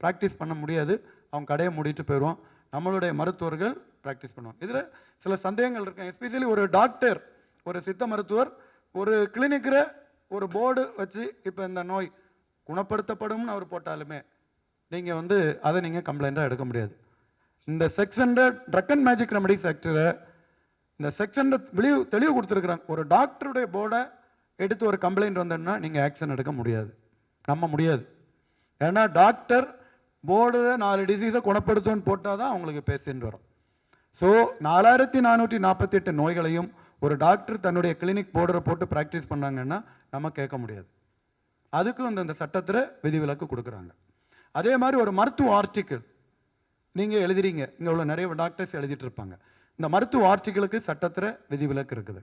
practice பண்ண முடியாது. அவங்க கடையை மூடிட்டு போயிடுவோம். நம்மளுடைய மருத்துவர்கள் ப்ராக்டிஸ் பண்ணுவோம். இதில் சில சந்தேகங்கள் இருக்கு. எஸ்பெஷலி ஒரு டாக்டர், ஒரு சித்த மருத்துவர் ஒரு கிளினிக்கில் ஒரு போர்டு வச்சு இப்போ இந்த நோய் குணப்படுத்தப்படும்னு அவர் போட்டாலுமே நீங்கள் வந்து அதை நீங்கள் கம்ப்ளைண்ட்டாக எடுக்க முடியாது. இந்த section drug and magic remedies ஆக்டில் இந்த செக்ஷன் தெளிவு கொடுத்துருக்குறாங்க. ஒரு டாக்டருடைய போர்டை எடுத்து ஒரு கம்ப்ளைண்ட் வந்தோன்னா நீங்கள் ஆக்ஷன் எடுக்க முடியாது, நம்ப முடியாது. ஏன்னா டாக்டர் போர்டில் 4 டிசீஸை குணப்படுத்தும்னு போட்டால் தான் அவங்களுக்கு பேசின்னு வரும். ஸோ 4448 நோய்களையும் ஒரு டாக்டர் தன்னுடைய கிளினிக் போர்டரை போட்டு ப்ராக்டிஸ் பண்ணாங்கன்னா நம்ம கேட்க முடியாது. அதுக்கும் இந்த சட்டத்தில் விதிவிலக்கு கொடுக்குறாங்க. அதே மாதிரி ஒரு மருத்துவ ஆர்டிக்கிள் நீங்கள் எழுதுறீங்க, இங்கே உள்ள நிறைய டாக்டர்ஸ் எழுதிட்டு இருப்பாங்க. இந்த மருத்துவ ஆர்டிக்கிளுக்கு சட்டத்தில் விதிவிலக்கு இருக்குது.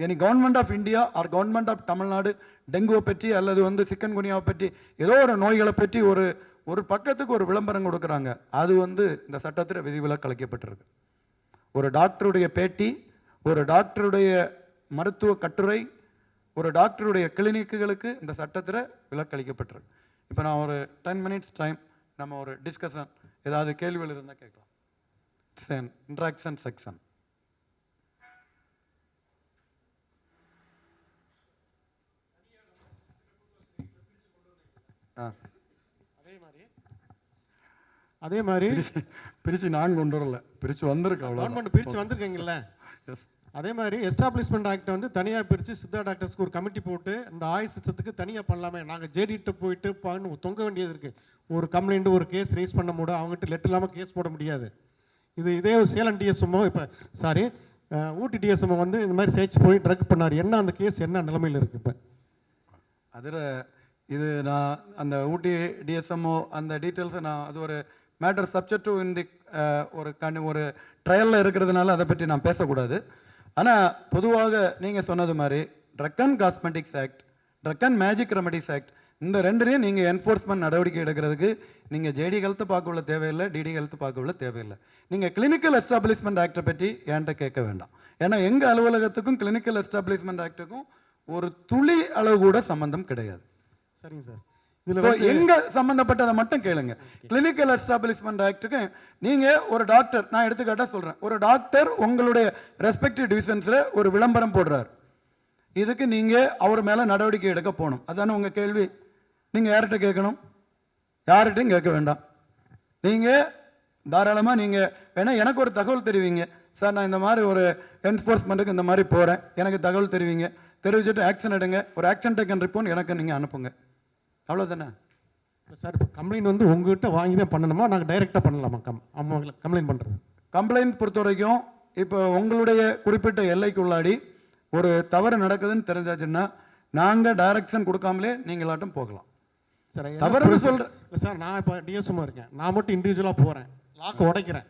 இனி government of India or government of Tamil Nadu டெங்குவை பற்றி அல்லது வந்து சிக்கன் குனியாவை பற்றி ஏதோ ஒரு நோய்களை பற்றி ஒரு பக்கத்துக்கு ஒரு விளம்பரம் கொடுக்குறாங்க. அது வந்து இந்த சட்டத்தில் விதிவிலக்கு அளிக்கப்பட்டிருக்கு. ஒரு டாக்டருடைய பேட்டி, ஒரு டாக்டருடைய மருத்துவ கட்டுரை, ஒரு டாக்டருடைய கிளினிக்குகளுக்கு இந்த சட்டத்தில் விலக்கு அளிக்கப்பட்டிருக்கு. இப்போ நான் ஒரு 10 minutes டைம், நம்ம ஒரு டிஸ்கஷன், ஏதாவது கேள்விகள் இருந்தால் கேட்கலாம். It's an interaction section. அதே மாதிரி பிரிச்சு நான் கொண்டு வரல, பிரிச்சு வந்திருக்கு. கவர்மெண்ட் பிரிச்சு வந்திருக்கீங்கல்ல. அதே மாதிரி எஸ்டாப்ளிஷ்மெண்ட் ஆக்ட் வந்து தனியாக பிரித்து சித்தா டாக்டர்ஸ்க்கு ஒரு கமிட்டி போட்டு இந்த ஆயுஷ் சிஸ்டத்துக்கு தனியாக பண்ணலாமே. நாங்கள் ஜேடிட்டு போயிட்டு தொங்க வேண்டியது இருக்குது. ஒரு கம்ப்ளைண்ட், ஒரு கேஸ் ரைஸ் பண்ண முடியும், அவங்ககிட்ட லெட்டர் இல்லாமல் கேஸ் போட முடியாது. இதே சேலம் டிஎஸ்எம்ஓ ஊட்டி டிஎஸ்எம்ஓ வந்து இந்த மாதிரி சேர்ச் போய் ட்ரக் பண்ணார். என்ன அந்த கேஸ் என்ன நிலைமையில் இருக்குது இப்போ? அதில் இது நான் அந்த ஊட்டி டிஎஸ்எம்ஓ அந்த டீட்டெயில்ஸை நான் அது ஒரு மேட்டர் சப்ஜெக்ட் டு இந்த ஒரு ட்ரையலில் இருக்கிறதுனால அதை பற்றி நான் பேசக்கூடாது. ஆனால் பொதுவாக நீங்கள் சொன்னது மாதிரி drug and cosmetics act, drug and magic remedies act, இந்த ரெண்டுலேயும் நீங்கள் என்ஃபோர்ஸ்மெண்ட் நடவடிக்கை எடுக்கிறதுக்கு நீங்கள் ஜேடி ஹெல்த்து பார்க்க உள்ள தேவையில்லை, டிடி ஹெல்த்து பார்க்க உள்ள தேவையில்லை. நீங்கள் கிளினிக்கல் எஸ்டாப்ளிஷ்மெண்ட் ஆக்டை பற்றி என்கிட்ட கேட்க வேண்டாம். ஏன்னா எங்கள் அலுவலகத்துக்கும் கிளினிக்கல் எஸ்டாப்ளிஷ்மெண்ட் ஆக்டுக்கும் ஒரு துளி அளவு கூட சம்பந்தம் கிடையாது. சரிங்க சார். எங்க சம்பந்தப்பட்டதை மட்டும் கேளுங்க. கிளினிக்கல் எஸ்டாப்ளிஷ்மெண்ட் ஆக்டுக்கு நீங்க ஒரு டாக்டர், நான் எடுத்துக்காட்டா சொல்றேன், ஒரு டாக்டர் உங்களுடைய ரெஸ்பெக்டிவ் டிவிஷன்ஸ்ல ஒரு விளம்பரம் போடுறார், இதுக்கு நீங்க அவர் மேல நடவடிக்கை எடுக்க போகணும். அதானே உங்க கேள்வி. நீங்க யார்கிட்ட கேட்கணும்? யார்கிட்டையும் கேட்க வேண்டாம். நீங்க தாராளமா நீங்க வேணா எனக்கு ஒரு தகவல் தெரிவிங்க. சார் நான் இந்த மாதிரி ஒரு என்ஃபோர்ஸ்மெண்ட்டுக்கு இந்த மாதிரி போறேன், எனக்கு தகவல் தெரிவிங்க, தெரிவிச்சுட்டு ஆக்ஷன் எடுங்க, ஒரு ஆக்ஷன் டேக்கன் ரிப்போர்ட் எனக்கு நீங்கள் அனுப்புங்க. அவ்வளோதானே சார்? இப்போ கம்ப்ளைண்ட் வந்து உங்ககிட்ட வாங்கி தான் பண்ணணுமா, நாங்கள் டைரெக்டாக பண்ணலாமா கம்ப்ளைண்ட் பண்ணுறது? கம்ப்ளைண்ட் பொறுத்த வரைக்கும் இப்போ உங்களுடைய குறிப்பிட்ட எல்லைக்குள்ளாடி ஒரு தவறு நடக்குதுன்னு தெரிஞ்சாச்சுன்னா நாங்கள் டைரக்ஷன் கொடுக்காமலே நீங்களாட்டும் போகலாம். சார் தவறுன்னு சொல்கிறேன் இல்லை சார். நான் இப்போ டிஎஸ்எம்மாக இருக்கேன், நான் மட்டும் இண்டிவிஜுவலாக போகிறேன், லாக் உடைக்கிறேன்,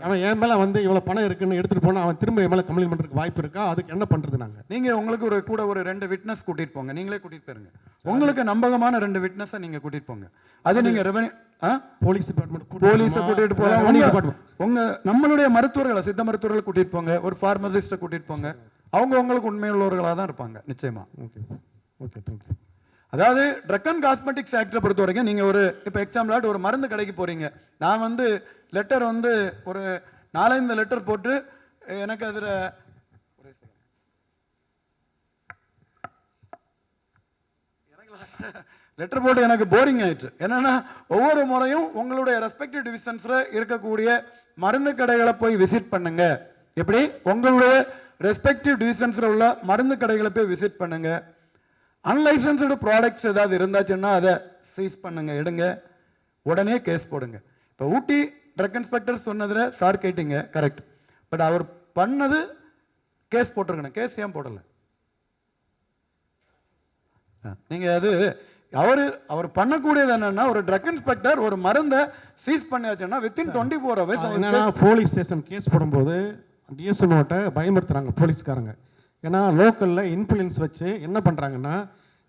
ஆனால் என் மேலே வந்து இவ்வளோ பணம் இருக்குன்னு எடுத்துகிட்டு போனால் அவன் திரும்ப என் மேலே கம்ப்ளைண்ட் பண்ணுறதுக்கு வாய்ப்பு இருக்கா? அதுக்கு என்ன பண்ணுறது நாங்கள்? நீங்கள் உங்களுக்கு கூட ஒரு 2 விட்னஸ் கூட்டிகிட்டு போங்க, நீங்களே கூட்டிகிட்டு போயிருங்க. உங்களுக்கு நம்பகமான 2 விட்னஸை நீங்கள் கூட்டிகிட்டு போங்க. அது நீங்கள் ரெவன்யூ போலீஸ் டிபார்ட்மெண்ட் போலீஸை கூட்டிகிட்டு போகலாம். டிபார்ட்மெண்ட் நம்மளுடைய மருத்துவர்களை, சித்த மருத்துவர்களை கூட்டிகிட்டு போங்க, ஒரு ஃபார்மசிஸ்ட்டை கூட்டிகிட்டு போங்க. அவங்க உங்களுக்கு உண்மையுள்ளவர்களாக தான் இருப்பாங்க நிச்சயமா. Okay sir, okay, thank you. அதாவது ட்ரக் அண்ட் காஸ்மெட்டிக்ஸ் ஆக்டை பொறுத்த வரைக்கும் நீங்கள் ஒரு இப்போ எக்ஸாம்பிளாட் ஒரு மருந்து கடைக்கு போகிறீங்க. நான் வந்து லெட்டர் வந்து ஒரு 4-5 லெட்டர் போட்டு எனக்கு அதில் லெட்டர் போட்டு எனக்கு போரிங் ஆயிடுச்சு. என்னன்னா ஒவ்வொரு முறையும் உங்களுடைய ரெஸ்பெக்டிவ் டிவிஷன்ஸில் இருக்கக்கூடிய மருந்து கடைகளை போய் விசிட் பண்ணுங்க. எப்படி உங்களுடைய ரெஸ்பெக்டிவ் டிவிஷன்ஸில் உள்ள மருந்து கடைகளை போய் விசிட் பண்ணுங்க. அன்லைசன்ஸ்டு ப்ராடக்ட்ஸ் ஏதாவது இருந்தாச்சுன்னா அதை சீஸ் பண்ணுங்க, எடுங்க, உடனே கேஸ் போடுங்க. இப்போ ஊட்டி ட்ரக் இன்ஸ்பெக்டர் சொன்னதில் சார் கேட்டீங்க, கரெக்ட். பட் அவர் பண்ணது கேஸ் போட்டிருக்கணும். கேஸ் ஏன் போடலை? நீங்கள் அது அவர் பண்ணக்கூடியது என்னன்னா, ஒரு ட்ரக் இன்ஸ்பெக்டர் ஒரு மருந்தை சீஸ் பண்ணியாச்சுன்னா வித்தின் 24 hours என்னன்னா போலீஸ் ஸ்டேஷன் கேஸ் போடும்போது டிஎஸ்எம்ஓட்ட பயமுறுத்துறாங்க போலீஸ்காரங்க. ஏன்னா லோக்கலில் இன்ஃப்ளூயன்ஸ் வச்சு என்ன பண்ணுறாங்கன்னா,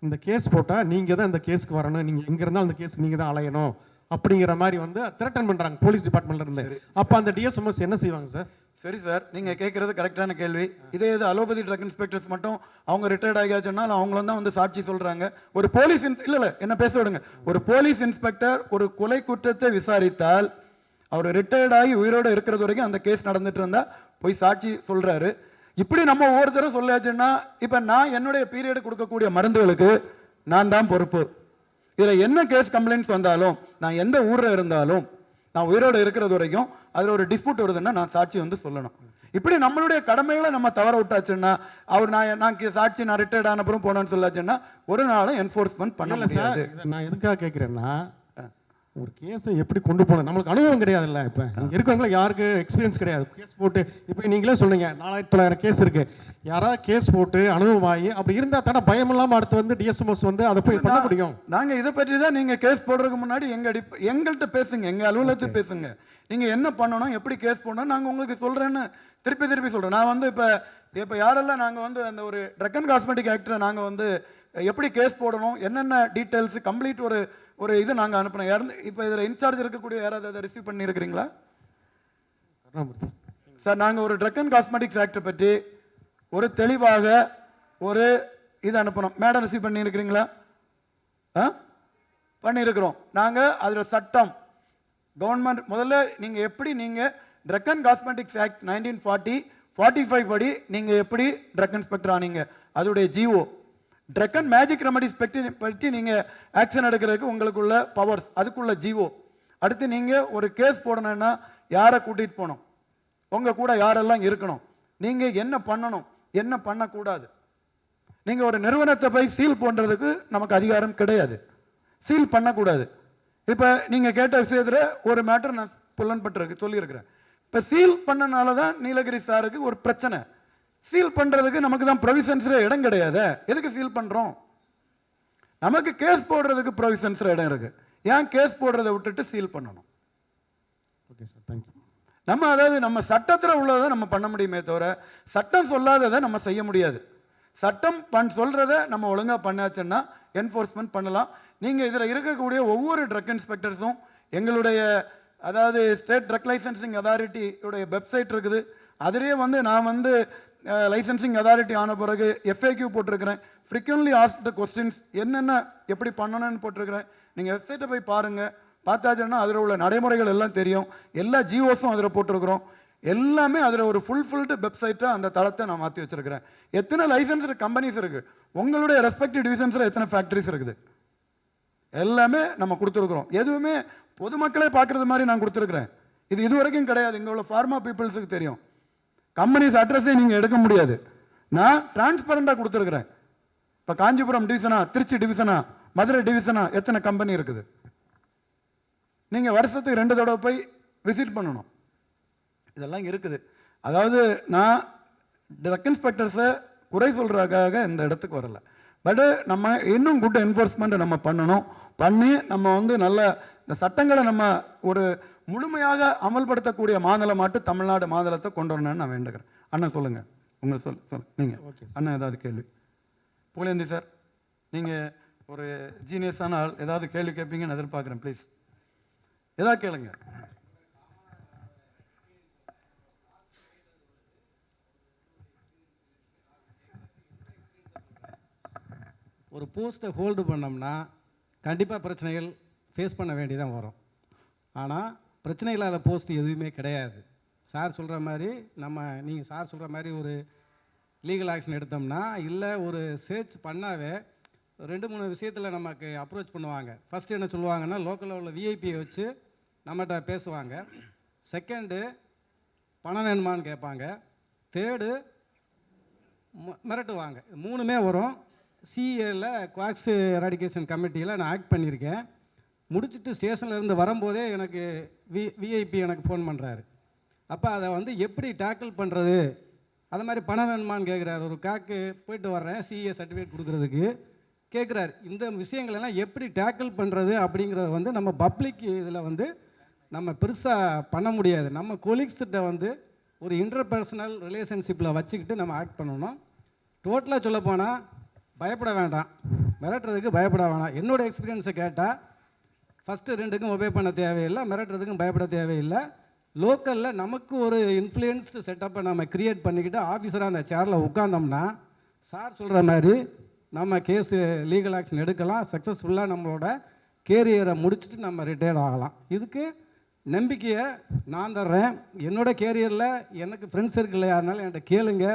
இந்த கேஸ் போட்டால் நீங்கள் தான் இந்த கேஸுக்கு வரணும், நீங்கள் எங்கே இருந்தாலும் அந்த கேஸ் நீங்கள் தான் அலையணும் அப்படிங்கிற மாதிரி வந்து த்ரெட்டன் பண்ணுறாங்க போலீஸ் டிபார்ட்மெண்ட்லேருந்து. அப்போ அந்த டிஎஸ்எம்எஸ் என்ன செய்வாங்க சார்? சரி சார், நீங்கள் கேட்குறது கரெக்டான கேள்வி. இதே இது அலோபதி ட்ரக் இன்ஸ்பெக்டர்ஸ் மட்டும் அவங்க ரிட்டையர்ட் ஆகியாச்சுன்னா அவங்களும் தான் வந்து சாட்சி சொல்கிறாங்க. ஒரு போலீஸ் இல்லை என்ன பேச விடுங்க. ஒரு போலீஸ் இன்ஸ்பெக்டர் ஒரு கொலை குற்றத்தை விசாரித்தால் அவர் ரிட்டையர்ட் ஆகி உயிரோடு இருக்கிறது வரைக்கும் அந்த கேஸ் நடந்துட்டு இருந்தால் போய் சாட்சி சொல்கிறாரு. இப்படி நம்ம ஒவ்வொருத்தரும் சொல்லியாச்சுன்னா, இப்போ நான் என்னுடைய பீரியடு கொடுக்கக்கூடிய மருந்துகளுக்கு நான் தான் பொறுப்பு. இதில் என்ன கேஸ் கம்ப்ளைண்ட்ஸ் வந்தாலும், நான் எந்த ஊரில் இருந்தாலும், நான் உயிரோடு இருக்கிறது வரைக்கும் அதில் ஒரு டிஸ்பியூட் வருதுன்னா நான் சாட்சி வந்து சொல்லணும். இப்படி நம்மளுடைய கடமைகளை நம்ம தவற விட்டாச்சுன்னா, அவர் நான் சாட்சி நான் ரிட்டையர்ட் ஆன அப்புறம் போனேன்னு சொல்லாச்சுன்னா ஒரு நாளும் என்ஃபோர்ஸ்மெண்ட் பண்ண முடியாது. நான் எதுக்காக கேட்குறேன்னா, ஒரு கேஸை எப்படி கொண்டு போகணும், நம்மளுக்கு அனுபவம் கிடையாதுல்ல. இப்போ இங்கே இருக்கிறவங்கள யாருக்கு எக்ஸ்பீரியன்ஸ் கிடையாது. கேஸ் போட்டு இப்போ நீங்களே சொன்னீங்க 4900 கேஸ் இருக்கு. யாராவது கேஸ் போட்டு அனுபவமாகி அப்படி இருந்தால் தானே பயம் இல்லாமல் அடுத்து வந்து டிஎஸ்எம்எஸ் வந்து அதை போய் பண்ண முடியும். நாங்கள் இதை பற்றி தான் நீங்கள் கேஸ் போடுறதுக்கு முன்னாடி எங்கள்கிட்ட பேசுங்க, எங்கள் அலுவலகத்தை பேசுங்க. நீங்கள் என்ன பண்ணணும், எப்படி கேஸ் போடணும் நாங்கள் உங்களுக்கு சொல்கிறேன்னு திருப்பி சொல்கிறேன். நான் வந்து இப்போ யாரெல்லாம் நாங்கள் வந்து அந்த ஒரு ட்ரக் அண்ட் காஸ்மெட்டிக் ஆக்டரை நாங்கள் வந்து எப்படி கேஸ் போடணும், என்னென்ன டீட்டெயில்ஸ் கம்ப்ளீட் ஒரு இது நாங்கள் அனுப்பினோம். இப்போ இதில் இன்சார்ஜ் இருக்கக்கூடிய யாராவது அதை ரிசீவ் பண்ணியிருக்கிறீங்களா சார்? நாங்கள் ஒரு ட்ரக் அண்ட் காஸ்மெட்டிக்ஸ் ஆக்டை பற்றி ஒரு தெளிவாக ஒரு இது அனுப்பணும். மேடம் ரிசீவ் பண்ணியிருக்கிறீங்களா? பண்ணியிருக்கிறோம். நாங்கள் அதில் சட்டம் கவர்மெண்ட் முதல்ல நீங்கள் எப்படி நீங்கள் ட்ரக் அண்ட் காஸ்மெட்டிக்ஸ் ஆக்ட் 1945 படி நீங்கள் எப்படி ட்ரக் இன்ஸ்பெக்டர் ஆனீங்க, அதோடைய GO, drug and magic remedies பற்றி நீங்கள் ஆக்ஷன் எடுக்கிறதுக்கு உங்களுக்குள்ள பவர்ஸ், அதுக்குள்ள ஜிஓ. அடுத்து நீங்கள் ஒரு கேஸ் போடணும்னா யாரை கூட்டிகிட்டு போகணும், உங்கள் கூட யாரெல்லாம் இருக்கணும், நீங்கள் என்ன பண்ணணும், என்ன பண்ணக்கூடாது. நீங்கள் ஒரு நிறுவனத்தை போய் சீல் பண்ணுறதுக்கு நமக்கு அதிகாரம் கிடையாது, சீல் பண்ணக்கூடாது. இப்போ நீங்கள் கேட்ட விஷயத்தில் ஒரு மேட்டர் நான் புலன்பட்டு சொல்லியிருக்கிறேன். இப்போ சீல் பண்ணனால தான் நீலகிரி சாருக்கு ஒரு பிரச்சனை. சீல் பண்ணுறதுக்கு நமக்கு தான் ப்ரொவிஷன்ஸில் இடம் கிடையாது. எதுக்கு சீல் பண்ணுறோம்? நமக்கு கேஸ் போடுறதுக்கு ப்ரொவிஷன்ஸில் இடம் இருக்குது. ஏன் கேஸ் போடுறதை விட்டுட்டு சீல் பண்ணணும்? Okay sir, thank you. நம்ம அதாவது நம்ம சட்டத்தில் உள்ளதை நம்ம பண்ண முடியுமே தவிர சட்டம் சொல்லாததை நம்ம செய்ய முடியாது. சட்டம் சொல்கிறத நம்ம ஒழுங்காக பண்ணாச்சுன்னா என்ஃபோர்ஸ்மெண்ட் பண்ணலாம். நீங்கள் இதில் இருக்கக்கூடிய ஒவ்வொரு ட்ரக் இன்ஸ்பெக்டர்ஸும் எங்களுடைய அதாவது ஸ்டேட் ட்ரக் லைசன்சிங் அதாரிட்டியுடைய வெப்சைட் இருக்குது. அதிலே வந்து நான் வந்து லைசன்சிங் அதாரிட்டி ஆன பிறகு FAQ போட்டிருக்கிறேன். ஃப்ரீக்வென்ட்லி ஆஸ்க்டு கொஸ்டின்ஸ் என்னென்ன எப்படி பண்ணணும்னு போட்டிருக்கிறேன். நீங்கள் வெப்சைட்டை போய் பாருங்கள். பார்த்தாச்சுன்னா அதில் உள்ள நடைமுறைகள் எல்லாம் தெரியும். எல்லா ஜிஓஸும் அதில் போட்டிருக்கிறோம். எல்லாமே அதில் ஒரு ஃபுல்ஃபில்டு வெப்சைட்டாக அந்த தளத்தை நான் மாற்றி வச்சுருக்கிறேன். எத்தனை லைசன்ஸ்டு கம்பெனிஸ் இருக்குது, உங்களுடைய ரெஸ்பெக்டிவ் டிவிஷன்ஸில் எத்தனை ஃபேக்ட்ரிஸ் இருக்குது, எல்லாமே நம்ம கொடுத்துருக்குறோம். எதுவுமே பொதுமக்களே பார்க்குறது மாதிரி நான் கொடுத்துருக்குறேன். இது வரைக்கும் கிடையாது. இங்கே உள்ள ஃபார்மா பீப்புள்ஸுக்கு தெரியும். கம்பெனிஸ் அட்ரஸே நீங்கள் எடுக்க முடியாது. நான் டிரான்ஸ்பரண்டாக கொடுத்துருக்குறேன். இப்போ காஞ்சிபுரம் டிவிஷனா, திருச்சி டிவிஷனா, மதுரை டிவிஷனா, எத்தனை கம்பெனி இருக்குது. நீங்கள் வருஷத்துக்கு 2 தடவை போய் விசிட் பண்ணணும். இதெல்லாம் இருக்குது. அதாவது நான் ட்ரக் இன்ஸ்பெக்டர்ஸை குறை சொல்கிறதுக்காக இந்த இடத்துக்கு வரல. பட்டு நம்ம இன்னும் குட் என்ஃபோர்ஸ்மெண்ட்டை நம்ம பண்ணணும். பண்ணி நம்ம வந்து நல்ல இந்த சட்டங்களை நம்ம ஒரு முழுமையாக அமல்படுத்தக்கூடிய மாநிலம் மாட்டு தமிழ்நாடு மாநிலத்தை கொண்டு வரணும்னு நான் வேண்டுகிறேன். அண்ணன் சொல்லுங்கள், உங்களை சொல்லுங்கள் நீங்கள். ஓகே அண்ணன் ஏதாவது கேள்வி? புகழேந்தி சார், நீங்கள் ஒரு ஜீனியஸான ஆள், ஏதாவது கேள்வி கேட்பீங்கன்னு எதிர்பார்க்குறேன். ப்ளீஸ் ஏதாவது கேளுங்க. ஒரு போஸ்ட்டை ஹோல்டு பண்ணோம்னா கண்டிப்பாக பிரச்சனைகள் ஃபேஸ் பண்ண வேண்டியதான் வரும். ஆனால் பிரச்சனை இல்லாத போஸ்ட் எதுவுமே கிடையாது. சார் சொல்கிற மாதிரி நீங்கள் சார் சொல்கிற மாதிரி ஒரு லீகல் ஆக்ஷன் எடுத்தோம்னா, இல்லை ஒரு சர்ச் பண்ணாவே 2-3 விஷயத்தில் நமக்கு அப்ரோச் பண்ணுவாங்க. ஃபஸ்ட்டு என்ன சொல்லுவாங்கன்னா, லோக்கலில் உள்ள விஐபியை வச்சு நம்மகிட்ட பேசுவாங்க. செகண்டு பணம் வேணுமான்னு கேட்பாங்க. தேர்டு மிரட்டுவாங்க. 3மே வரும். சிஏல குவாக்ஸ் எராடிகேஷன் கமிட்டியில் நான் ஆக்ட் பண்ணியிருக்கேன். முடிச்சுட்டு ஸ்டேஷன்லேருந்து வரும்போதே எனக்கு விஐபி எனக்கு ஃபோன் பண்ணுறாரு. அப்போ அதை எப்படி டேக்கிள் பண்ணுறது, அது மாதிரி பணம் வேணுமான்னு கேட்குறாரு. ஒரு காக்கு போயிட்டு வர்றேன் சிஏ சர்டிஃபிகேட் கொடுக்குறதுக்கு கேட்குறாரு. இந்த விஷயங்களெல்லாம் எப்படி டேக்கிள் பண்ணுறது அப்படிங்கிறத நம்ம பப்ளிக் இதில் நம்ம பெருசாக பண்ண முடியாது. நம்ம கொலீக்ஸ்கிட்ட ஒரு இன்டர்பர்சனல் ரிலேஷன்ஷிப்பில் வச்சுக்கிட்டு நம்ம ஆக்ட் பண்ணணும். டோட்டலாக சொல்லப்போனால் பயப்பட வேண்டாம், மிரட்டுறதுக்கு பயப்பட வேண்டாம். என்னோடய எக்ஸ்பீரியன்ஸை கேட்டால் ஃபஸ்ட்டு 2க்கும் ஒபே பண்ண தேவையில்லை, மிரட்டுறதுக்கும் பயப்பட தேவையில்லை. லோக்கலில் நமக்கு ஒரு இன்ஃப்ளூயன்ஸ்டு செட்டப்பை நம்ம க்ரியேட் பண்ணிக்கிட்டு ஆஃபீஸராக அந்த சேரில் உட்காந்தோம்னா சார் சொல்கிற மாதிரி நம்ம கேஸு லீகல் ஆக்ஷன் எடுக்கலாம். சக்ஸஸ்ஃபுல்லாக நம்மளோட கேரியரை முடிச்சுட்டு நம்ம ரிட்டையர்ட் ஆகலாம். இதுக்கு நம்பிக்கையை நான் தர்றேன். என்னோடய கேரியரில் எனக்கு ஃப்ரெண்ட்ஸ் இருக்குல்ல, யாருனாலும் என்கிட்ட கேளுங்க,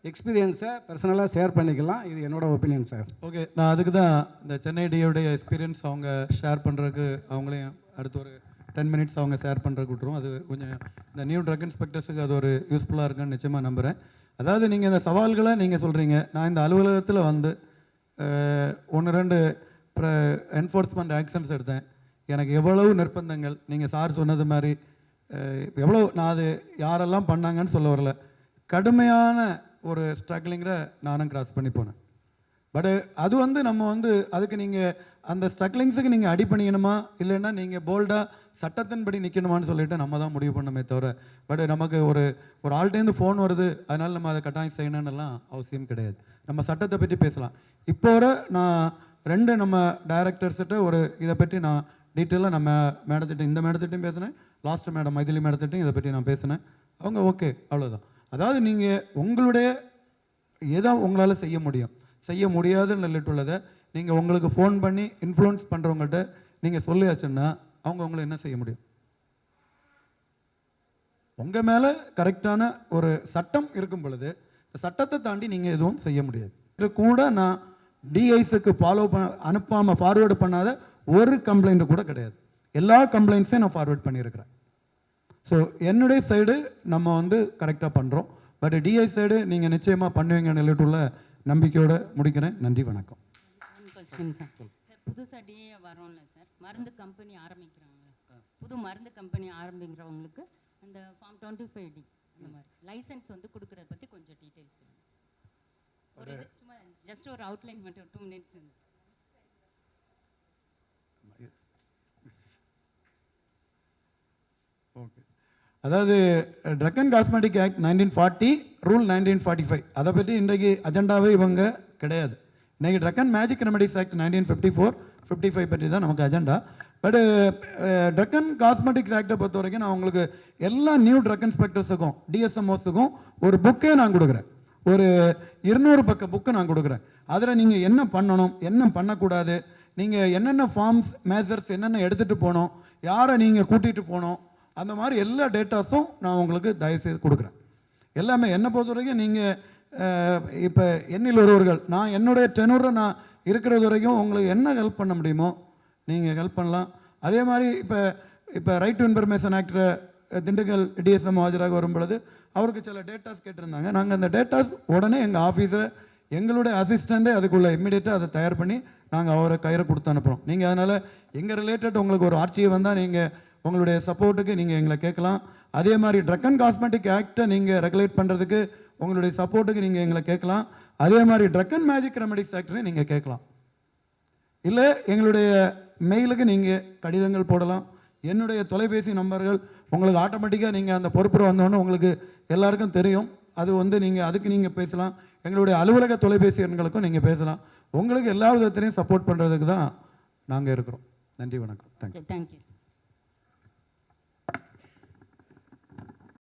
எக்ஸ்பீரியன்ஸை பர்சனலாக ஷேர் பண்ணிக்கலாம். இது என்னோடய ஒப்பீனியன் சார். ஓகே, நான் அதுக்கு தான் இந்த சென்னை டியோடைய எக்ஸ்பீரியன்ஸ் அவங்க ஷேர் பண்ணுறதுக்கு அவங்களையும் அடுத்து ஒரு 10 மினிட்ஸ் அவங்க ஷேர் பண்ணுறதுக்கு விட்டுருவோம். அது கொஞ்சம் இந்த நியூ ட்ரக் இன்ஸ்பெக்டர்ஸுக்கு அது ஒரு யூஸ்ஃபுல்லாக இருக்குன்னு நிச்சயமாக நம்புகிறேன். அதாவது நீங்கள் இந்த சவால்களை நீங்கள் சொல்கிறீங்க. நான் இந்த அலுவலகத்தில் 1-2 என்ஃபோர்ஸ்மெண்ட் ஆக்ஷன்ஸ் எடுத்தேன். எனக்கு எவ்வளவு நிர்பந்தங்கள், நீங்கள் சார் சொன்னது மாதிரி எவ்வளோ, நான் அது யாரெல்லாம் பண்ணாங்கன்னு சொல்ல வரல, கடுமையான ஒரு ஸ்ட்ரகிளிங்கிற நானும் கிராஸ் பண்ணி போனேன். பட் அது நம்ம அதுக்கு நீங்கள் அந்த ஸ்ட்ரகிளிங்ஸுக்கு நீங்கள் அடி பண்ணிக்கணுமா இல்லைன்னா நீங்கள் போல்டாக சட்டத்தின்படி நிற்கணுமான்னு சொல்லிட்டு நம்ம தான் முடிவு பண்ணமே தவிர, பட் நமக்கு ஒரு ஆள்கிட்டேருந்து ஃபோன் வருது அதனால் நம்ம அதை கட்டாயம் செய்யணும்னுலாம் அவசியம் கிடையாது. நம்ம சட்டத்தை பற்றி பேசலாம். இப்போ நான் 2 நம்ம டைரக்டர்ஸ்கிட்ட இதை பற்றி நான் டீட்டெயிலாக நம்ம இந்த மேடத்திட்டையும் பேசினேன், லாஸ்ட் மேடம் மைதிலி மேடத்திட்டையும் இதை பற்றி நான் பேசினேன். அவங்க ஓகே, அவ்வளோதான். அதாவது நீங்கள் உங்களுடைய எதோ உங்களால் செய்ய முடியும், செய்ய முடியாதுன்னு சொல்லிட்டுள்ளதை நீங்கள் உங்களுக்கு ஃபோன் பண்ணி இன்ஃப்ளூயன்ஸ் பண்ணுறவங்கள்ட்ட நீங்கள் சொல்லியாச்சுன்னா அவங்க உங்களை என்ன செய்ய முடியும்? உங்கள் மேலே கரெக்டான ஒரு சட்டம் இருக்கும் பொழுது சட்டத்தை தாண்டி நீங்கள் எதுவும் செய்ய முடியாது. இது கூட நான் டிஐஸுக்கு அனுப்பாமல் ஃபார்வேர்டு பண்ணாத ஒரு கம்ப்ளைண்ட்டு கூட கிடையாது. எல்லா கம்ப்ளைண்ட்ஸையும் நான் ஃபார்வேர்ட் பண்ணியிருக்கிறேன். ஸோ என்னுடைய சைடு நம்ம கரெக்டாக பண்ணுறோம். பட் டிஐ சைடு நீங்கள் நிச்சயமாக பண்ணுவீங்கன்னு சொல்லிட்டுள்ள நம்பிக்கையோடு முடிக்கிறேன். நன்றி, வணக்கம். கொஸ்டின் சார், புதுசாக டிஏ வரோம்ல சார், மருந்து கம்பெனி ஆரம்பிக்கிறாங்க, புது மருந்து கம்பெனி ஆரம்பிக்கிறவங்களுக்கு அந்த ஃபார்ம் 25D அந்த மாதிரி லைசன்ஸ் கொடுக்குறத பற்றி கொஞ்சம் டீட்டெயில்ஸ் வேணும். ஒரு இது சும்மா ஜஸ்ட் ஒரு அவுட்லைன் மட்டும் 2 மினிட்ஸ். ஓகே, அதாவது drug and cosmetic act 1940, rule 1945, அதை பற்றி இன்றைக்கு அஜெண்டாவே இவங்க கிடையாது. இன்றைக்கி drug and magic remedies act 1954, 55 பற்றி தான் நமக்கு agenda. But drug and cosmetics ஆக்டை பொறுத்த வரைக்கும் நான் உங்களுக்கு எல்லா நியூ ட்ரக் இன்ஸ்பெக்டர்ஸுக்கும் டிஎஸ்எம்ஓஸுக்கும் ஒரு புக்கே நான் கொடுக்குறேன். ஒரு 200 பக்க புக்கு நான் கொடுக்குறேன். அதில் நீங்கள் என்ன பண்ணணும், என்ன பண்ணக்கூடாது, நீங்கள் என்னென்ன ஃபார்ம்ஸ் மேஜர்ஸ் என்னென்ன எடுத்துகிட்டு போகணும், யாரை நீங்கள் கூட்டிகிட்டு போகணும், அந்த மாதிரி எல்லா டேட்டாஸும் நான் உங்களுக்கு தயவுசெய்து கொடுக்குறேன். எல்லாமே என்னை பொறுத்த வரைக்கும் நீங்கள் இப்போ எண்ணில் ஒருவர்கள் நான் என்னுடைய டெனூரை நான் இருக்கிறது வரைக்கும் உங்களுக்கு என்ன ஹெல்ப் பண்ண முடியுமோ நீங்கள் ஹெல்ப் பண்ணலாம். அதே மாதிரி இப்போ ரைட் டு இன்ஃபர்மேஷன் ஆக்டில் திண்டுக்கல் டிஎஸ்எம் ஆஜராக வரும் பொழுது அவருக்கு சில டேட்டாஸ் கேட்டிருந்தாங்க. நாங்கள் அந்த டேட்டாஸ் உடனே எங்கள் ஆஃபீஸில் எங்களுடைய அசிஸ்டண்ட்டே அதுக்குள்ளே இம்மிடியேட்டாக அதை தயார் பண்ணி நாங்கள் அவரை கையில் கொடுத்து அனுப்புகிறோம். நீங்கள் அதனால் எங்கள் ரிலேட்டட் உங்களுக்கு ஒரு ஆர்டிஐ வந்தால் நீங்கள் உங்களுடைய சப்போர்ட்டுக்கு நீங்கள் எங்களை கேட்கலாம். அதே மாதிரி ட்ரக் அண்ட் காஸ்மெட்டிக் ஆக்டை நீங்கள் ரெகுலேட் பண்ணுறதுக்கு உங்களுடைய சப்போர்ட்டுக்கு நீங்கள் எங்களை கேட்கலாம். அதே மாதிரி ட்ரக் அண்ட் மேஜிக் ரெமெடிஸ் ஆக்டையும் நீங்கள் கேட்கலாம். இல்லை எங்களுடைய மெயிலுக்கு நீங்கள் கடிதங்கள் போடலாம். என்னுடைய தொலைபேசி நம்பர்கள் உங்களுக்கு ஆட்டோமேட்டிக்காக நீங்கள் அந்த பொறுப்புற வந்தோன்னே உங்களுக்கு எல்லாருக்கும் தெரியும். அது வந்து நீங்கள் அதுக்கு நீங்கள் பேசலாம், எங்களுடைய அலுவலக தொலைபேசி எண்களுக்கும் நீங்கள் பேசலாம். உங்களுக்கு எல்லா விதத்திலையும் சப்போர்ட் பண்ணுறதுக்கு தான் நாங்கள் இருக்கிறோம். நன்றி, வணக்கம். தேங்க்யூ. Thank you sir.